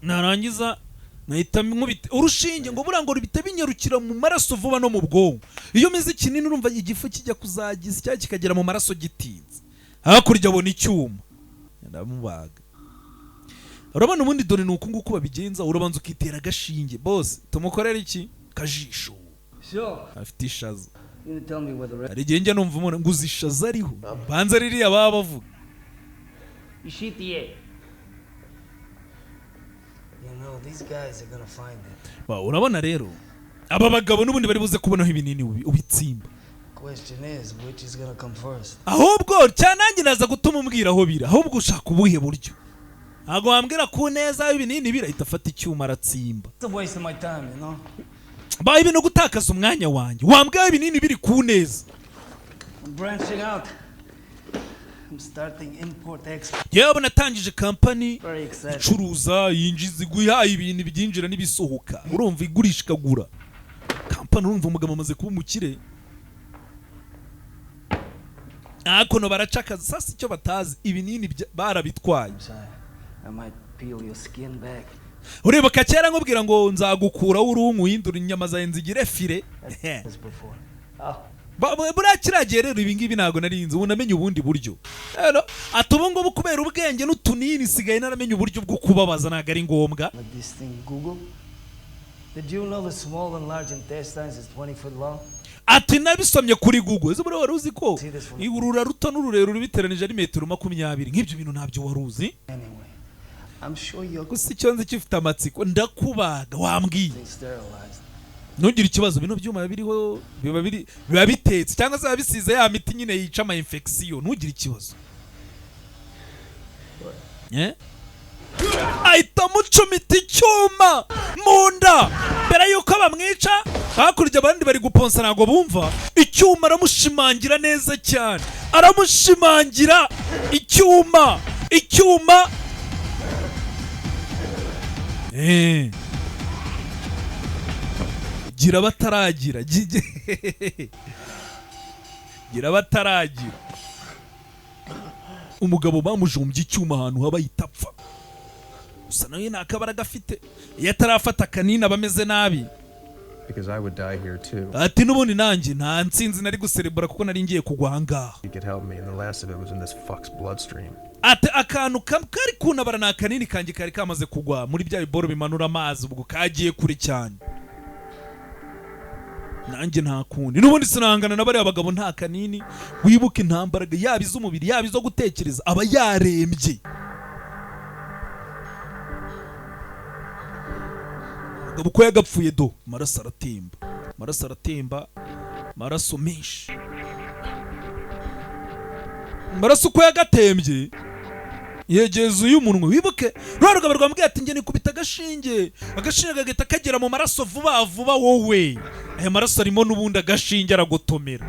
narangiza nahita nkubita urushinge ngo burango rubite binyarukira mu maraso vuba no mu bwonko iyo mizi kinini urumva igifu kijya kuzagiza cyangwa kikagera mu maraso gitinze hakurya abona icyuma ndamubaga urabona ubundi dore nuko nguko babigenza urabanza ukitera agashinge boss tumukorera iki kajisho afite ishaza ari genge numva umuntu nguzi ishaza ariho banza ririya baba bavuga
ishitiye these guys are gonna find it.
Urabona rero aba bagabo nubundi bari buze kubonaho ibinini ubitsimba.
Question is which is gonna come first.
Ahubwo cyanange naza gutuma umbwira aho bira ahubwo ushaka ubuhe buryo ntago wambwira ku neza ibinini birahita afata icyuma aratsimba.
It's a waste of my time, you know.
Ba ibintu gutakaza umwanya wanjye wambwira ibinini biri ku neza.
I'm branching out. I'm starting import export.
yewe natangije kampani
Very exciting.
icuruza yinjiza iguhaye ibintu byinjira n'ibisohoka urumva igurisha ikagura kampani urumva umugabo amaze kuba umukire akono baracakaza sasa icyo batazi ibinini barabitwaye
I might peel your skin back.
ureba kera nkubwira ngo nzagukura urungu uhindura inyama zawe nzigire fire buriya kiragiye rero ibi ngibi ntabwo narinzi ubu namenye ubundi buryo rero ati ubu ngubu kubera ubwenge n'utunini sigaye naramenye uburyo bwo kubabaza ntabwo ari ngombwa
This thing, Google. Did you know the small and large intestines is 20 foot long?
ati nabisomye kuri Google ese buriya wari uzi ko urura ruto n'ururerure biteranije ari metero 20 nk'ibyo bintu ntabyo wari uzi
I'm sure you're
gusa icyo nzi gifite amatsiko ndakubaga wambwiye
sterilized.
ntugire ikibazo bino byuma biriho biba bitetse cyangwa se bisize ya miti nyine yica ama infection ntugire ikibazo ahita mucumita icyuma mu nda mbere yuko bamwica hakurya abandi bari guponsa ntabwo bumva icyuma aramushimangira neza cyane aramushimangira icyuma gira bataragira gira bataragira umugabo bamujumbye icyuma ahantu haba yitapfa gusa nawe nta kabara gafite iyo atarafata kanini aba ameze nabi
Because I would die here too.
ati n'ubundi nanjye nta nsinzi nari guserebura kuko nari ngiye kugwa ahangaha
You could help me, and the last of it was in this fuck's bloodstream.
ati akantu kari kunabara ni akanini kanjye kari kamaze kugwa muri bya biboro bimanura amazi ubwo kagiye kure cyane nanjye nta kundi n'ubundi sinahangana na bariya bagabo nta kanini wibuke intambaraga yaba iz'umubiri yaba izo gutekereza aba yarembye umugabo uko yagapfuye do maraso aratemba maraso menshi maraso uko yagatembye yegeza uyu munwa wibuke rwa rugabo rwambwiye ati njye nikubita agashinge kagahita kagera mu maraso vuba vuba wowe aya maraso arimo n'ubundi agashinge aragotomera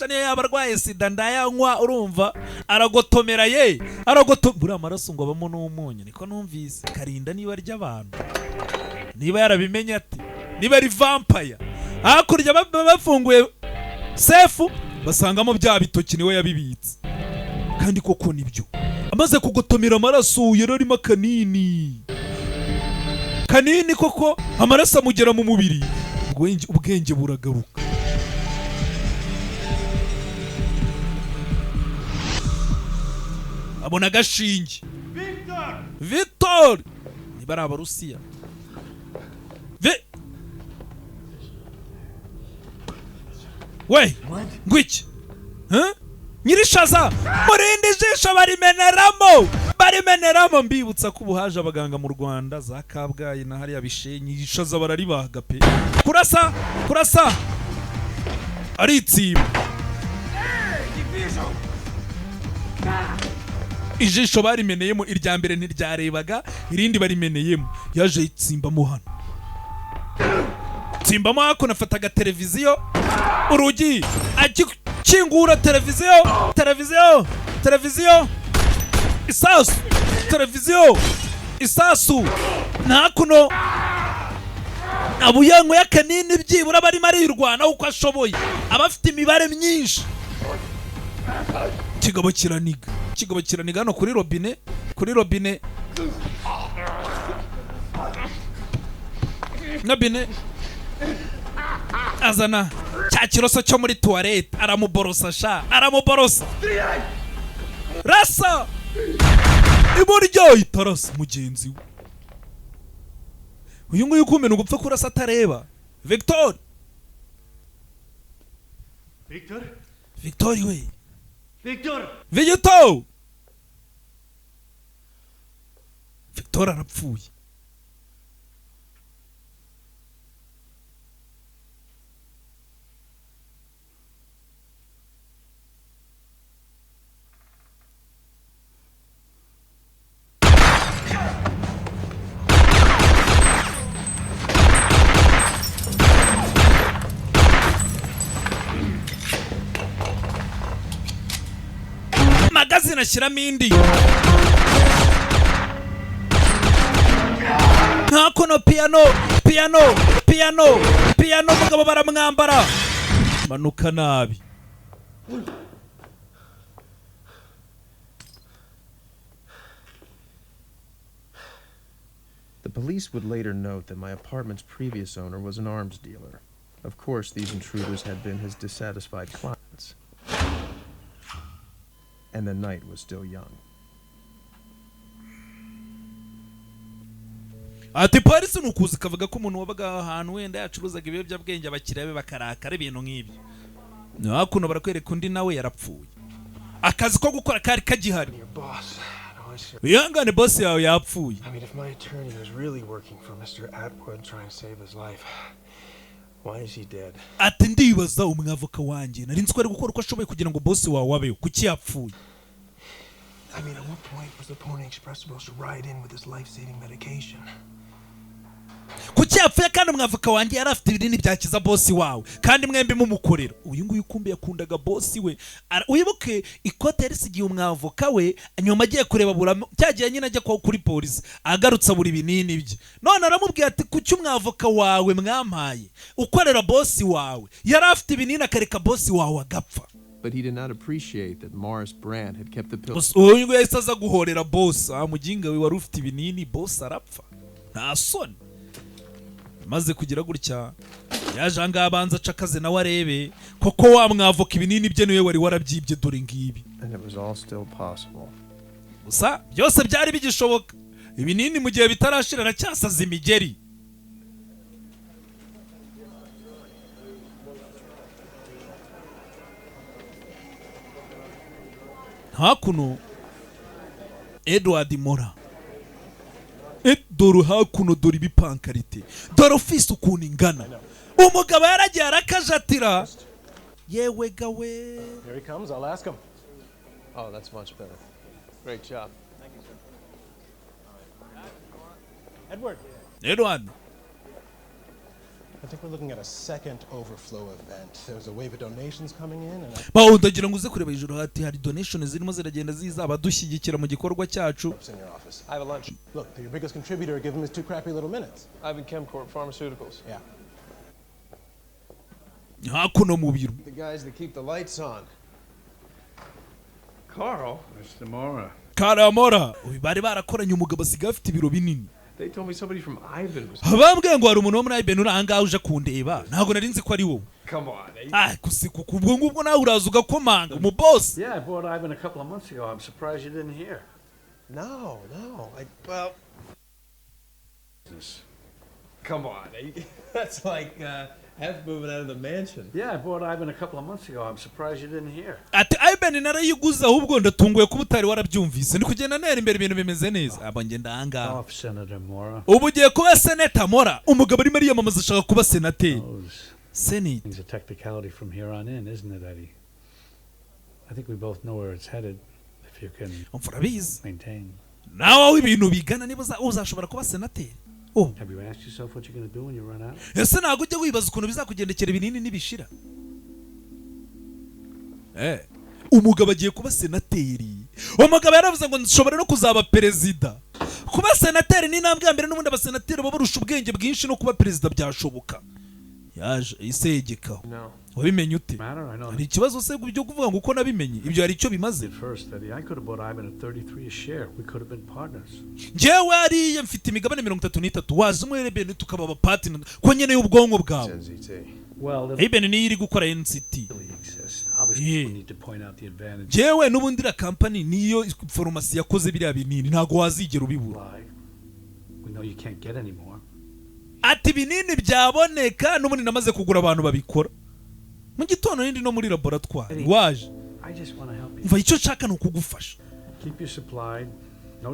niyo yaba arwaye sida ndayanywa urumva aragotomera buriya amaraso ngo abamo n'umunyu niko numvise karinda niba arya abantu niba yarabimenye ati niba ari vampire hakurya bafunguye sefu basangamo bya bitoki niwe yabibitse kandi koko nibyo amaze kugotomera amaraso yari arimo kanini koko amaraso amugera mu mubiri ubwenge buragaruka abona agashinge Victor niba ari abarusiya we ngwiki nyirishaza murindi jisho barimeneramo mbibutsa ko ubuhaje abaganga mu Rwanda za Kabgayi na hariya Bishenyi ishaza bararibaga pe kurasa aritsiba ijisho barimeneyemo irya mbere ntiryarebaga irindi barimeneyemo yaje itsimbamo hano tsimbamo hako nafataga televiziyo urugi akingura televiziyo isasu nakuno abuyango y'akanini byibura barimo arirwana uko ashoboye abafite imibare myinshi kigabo kiraniga hano kuri robine nabine azana cya kiroso cyo muri toilette aramuborosa rasa iburyo itarasa mugenzi we uyu nguyu kumena ugupfa kurasa atareba Victor we Victor arapfuye magazine ashyiramo indi ntakono piano mugabo baramwambara manuka nabi.
The police would later note that my apartment's previous owner was an arms dealer. Of course, these intruders had been his dissatisfied clients. And the night was still young.
Ati polisi nukuzi kavuga ko umuntu wabaga ahantu wenda yacuruzaga ibiyobyabwenge abakiriya be bakarakara ibintu nk'ibyo. Hakuno barakwereka undi nawe yarapfuye. Akazi ko gukora kari kagihari. Yangane boss yawe yapfuye.
I mean, if my attorney was really working for Mr. Atwood trying to save his life, why is he dead?
Ati ndibaza umwavoka wanjye nari nziko ari gukora uko ashoboye kugira ngo boss wawe abeho kuki yapfuye.
I mean, at what point was the Pony Express supposed to ride in with his life-saving medication?
Kuki yapfuye kandi umwavoka wanjye yari afite ibinini byakiza boss wawe kandi mwembi mumukorera. Uyu nguyu kumbe yakundaga boss we. Uyibuke ikote yarisigiye umwavoka we nyuma agiye kureba buramo cyagiye nyine ajya kuri polisi agarutsa buri binini bye. None aramubwiye ati kuki umwavoka wawe mwampaye ukorera boss wawe yari afite ibinini akareka boss wawe agapfa.
But he did not appreciate that Morris Brand had kept the pills.
Uyu nguyu yahise aza guhorera boss. Muginga we wari ufite ibinini boss arapfa. Nta soni. Maze kugira gutya yaje anga abanza cakaze nawe arebe koko wa mwavoka ibinini bye niwe wari warabyibye dore ngibi.
And it was all still possible.
Gusa byose byari bigishoboka. Ibinini mu gihe bitarashira aracyasaza imigeri. Hakuno Edward Mora dore hakuno dore ibipankarite dore ofisi ukuntu ingana umugabo yaragiye arakajatira yewe gawe.
Here he comes, I'll ask him.
Oh, that's much better. Great job.
Thank you, sir.
Edward.
I think we're looking at a second overflow event. There's a wave of donations coming in and
Ndagira ngo uze kureba ijuru hati hari donations zirimo ziragenda ziza abadushyigikira mu gikorwa cyacu.
I have a lunch.
Look, your biggest contributor, give him his 2 crappy little minutes.
Ivan Chemcorp Pharmaceuticals.
Yeah.
Hakuno mu biro.
The guys that keep the lights on. Carl?
Mr. Mora.
Karamora. Uyu bari barakoranye umugabo asigaye afite ibiro binini.
They told me somebody from Ivan was.
Bambwiye ngo hari umuntu wo muri Ivan uri ahangaha uje kundeba. Ntabwo nari nzi ko ari wowe.
Come on.
Kusiku kubwo ngubwo nawe uraza ugakomanga umu boss.
Yeah, I bought Ivan a couple of months ago. I'm surprised you didn't hear.
No. Well. Come on. That's like half moving out of the mansion.
Yeah, I bought Ivan a couple of months ago. I'm surprised you didn't hear.
Ati Ivan narayiguza ahubwo ndatunguye kuba utari warabyumvise. Ni kugenda nera imbere ibintu bimeze neza. Abo ngenda ahangaha.
Off Senator Mora.
Ubu ugiye kuba Senator Mora. Umugabo arimo ariyamamaza ashaka kuba senateri. Senate.
It's a technicality from here on in, isn't it, Eddie? I think we both know where it's headed. If you can maintain.
Nawe aho ibintu bigana niba uzashobora kuba senateri.
Have you asked yourself what you're going to do when you run out?
Ese ntabwo ujya wibaza ukuntu bizakugendekera ibinini nibishira. Umugabo agiye kuba senateri. Umugabo yaravuze ngo nshobora no kuzaba perezida. Kuba senateri ni intambwe ya mbere n'ubundi abasenateri babarusha ubwenge bwinshi no kuba perezida byashoboka. Yaje isegekaho. Wabimenye ute? Hari ikibazo se byo kuvuga ngo uko nabimenye ibyo hari icyo bimaze. Njyewe ariye mfite imigabane 33 waza umwe Eben tukaba aba partner ko nyene y'ubwonko bwawe. Eben ni iri gukora NCT. Njyewe n'ubundi ra company niyo farumasi yakoze biriya binini ntago wazigera ubibura. Ati binini byaboneka n'ubundi namaze kugura abantu babikora. Mu gitondo nindi no muri laboratoire waje. Mva icyo nshaka no kugufasha.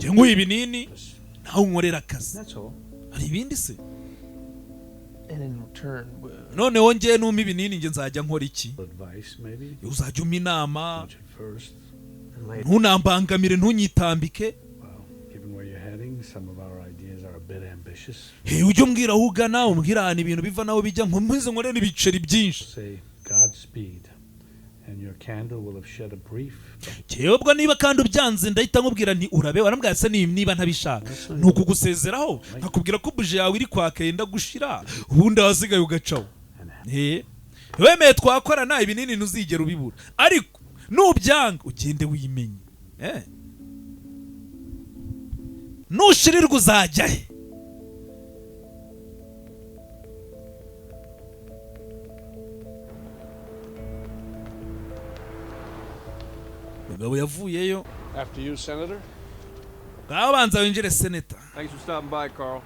Ngo ibinini nawe unkorera akazi. Hari ibindi se? None wongeye numpa ibinini nge nzajya nkora iki? Uzajya umpa inama. Ntunambangamire ntunyitambike. Ujye umbwira aho ugana umbwira ahantu ibintu biva naho bijya nkomeze nkorera ibiceri byinshi.
And your candor will have shed a brief.
Cyebwo niba kandi ubyanze ndahita nkubwira nti urabe warambwira se niba ntabishaka nuko gusezeraho nkakubwira ko buje yawe iri kwaka yenda gushira ubundi wasigaye ugacaho wemeye twakorana ibinini ntuzigera ubibura ariko nubyanga ugende wimenye nushirirwa uzajya he mugabo yavuyeyo
After you, Senator.
Gabanza winjire senator.
Thanks for stopping by, Carl.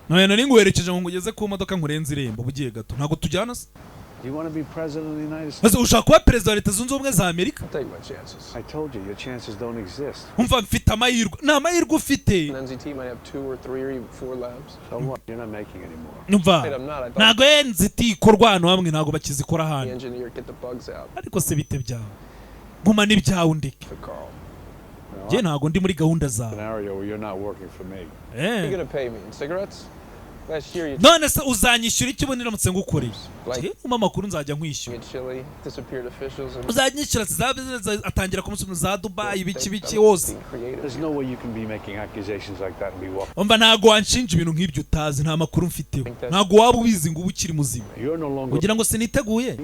Nari nguherekeje ngo ngugeze ku modoka nkurenze irembo bugiye gato ntago tujyana se.
You want to be president of the United States?
Ushaka kuba perezida wa Leta Zunze Ubumwe za Amerika?
Take my chances.
I told you, your chances don't exist.
Umva mfite amahirwe. Na mahirwe ufite.
NZT might have 2 or 3 or even 4 labs.
So what? You're not making any more.
Umva. Nago NZT ikorwa hano hamwe nago bakizikora hano.
Engineer get the bugs out.
Ariko se bite byawe. Guma n'ibyawe ndeke. Je nago ndi muri gahunda zawe.
Scenario where you're not working for me.
You're going to pay me in cigarettes?
None se uzanyishyura iki ubundi ramutse ngukoreye mu makuru nzajya nkwishyura uzanyishyura atangira kumusubira za Dubai biki wose umva ntago wanshinja ibintu nk'ibyo utazi nta makuru mfiteho ntago waba ubizi ngo uba ukiri muzima ugira ngo siniteguye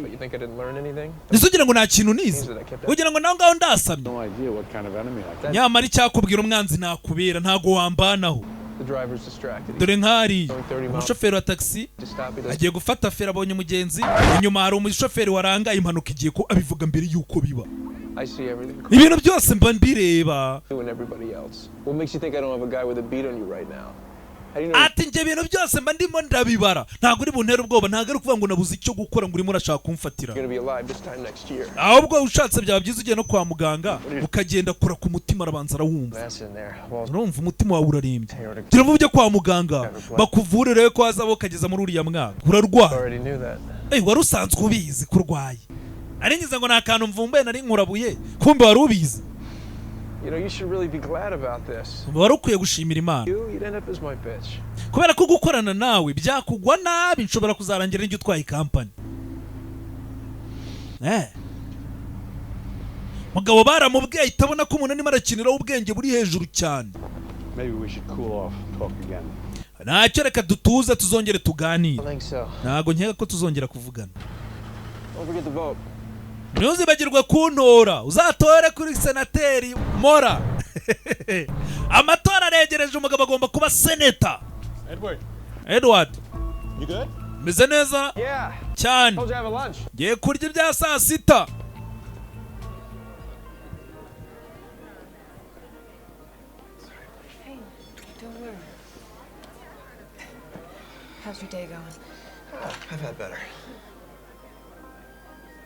ese ugira ngo nta kintu nize ugira ngo nawe ngaho ndasamye nyamara icyakubwira umwanzi nakubera ntago wambanaho dore nkari umushoferi wa taxi agiye gufata feri abonye umugenzi inyuma hari umushoferi warangaye impanuka igiye ko abivuga mbere yuko biba ibintu byose mba mbireba ati njye ibintu byose mba ndimo ndabibara ntabwo uri buntera ubwoba ntabwo ari ukuvuga ngo nabuze icyo gukora ngo urimo urashaka kumfatira ahubwo ushatse byaba byiza ugiye no kwa muganga ukagenda kura ku mutima arabanza arawumva urumva umutima wawe urarembye gira vuba ujye kwa muganga bakuvurire ko wazaba ukageza muri uriya mwaka urarwara wari usanzwe ubizi ko urwaye ari ngize ngo nta kantu mvumbuye nari nkurabuye kumbe wari ubizi
you should really be glad about this.
Wari ukwiye gushimira Imana.
You'd end up as my bitch.
Kubera ko gukorana nawe byakugwa nabi nshobora kuzarangira n'icyo utwaye company. Mugabo baramubwiye itabona ko umuntu arimo arakinira ubwenge buri hejuru cyane.
Maybe we should cool off, talk again.
Ntacyo reka dutuze tuzongere tuganire. Ntago nkeka ko tuzongera kuvugana.
Don't forget the vote.
Ntuzibagirwe kuntora uzatore kuri senateri Mora amatora aregereje umugabo agomba kuba senator Edward
You good?
Meze neza cyane ngiye kurya ibya saa sita
Don't worry. How's your day going?
I've had better.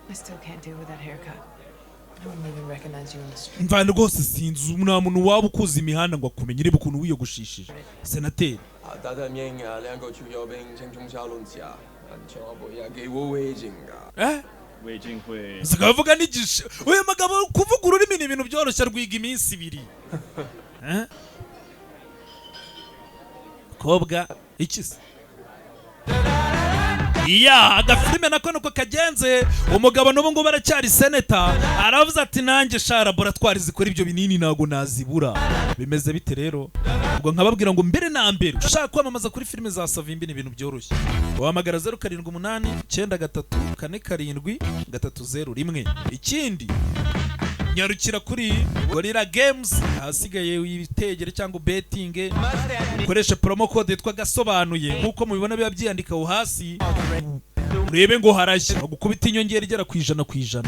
I still can't deal with that haircut. I wouldn't even recognize you on the street.
Mvana rwose sinzi nta muntu waba ukuza imihanda ngo akumenye niba ukuntu wiyogoshishije senateri zikavuga n'igishe uyu mugabo kuvuga ururimi ni ibintu byoroshye rwiga iminsi ibiri kobwa iki se agafilime nako nuko kagenze umugabo n'ubu ngubu aracyari senator aravuze ati nanjye sha laboratwari zikora ibyo binini ntago nazibura bimeze bite rero ubwo nkababwira ngo mbere na mbere ushaka kwamamaza kuri filime za Savimbi ni ibintu byoroshye wahamagara 0789 ikindi nyarukira kuri Gorilla Games hasigaye witegere cyangwa betting ukoresha promo code yitwa Agasobanuye nkuko mubibona biba byandika aho hasi urebe ngo harashya gukubita inyongera igera ku 100%.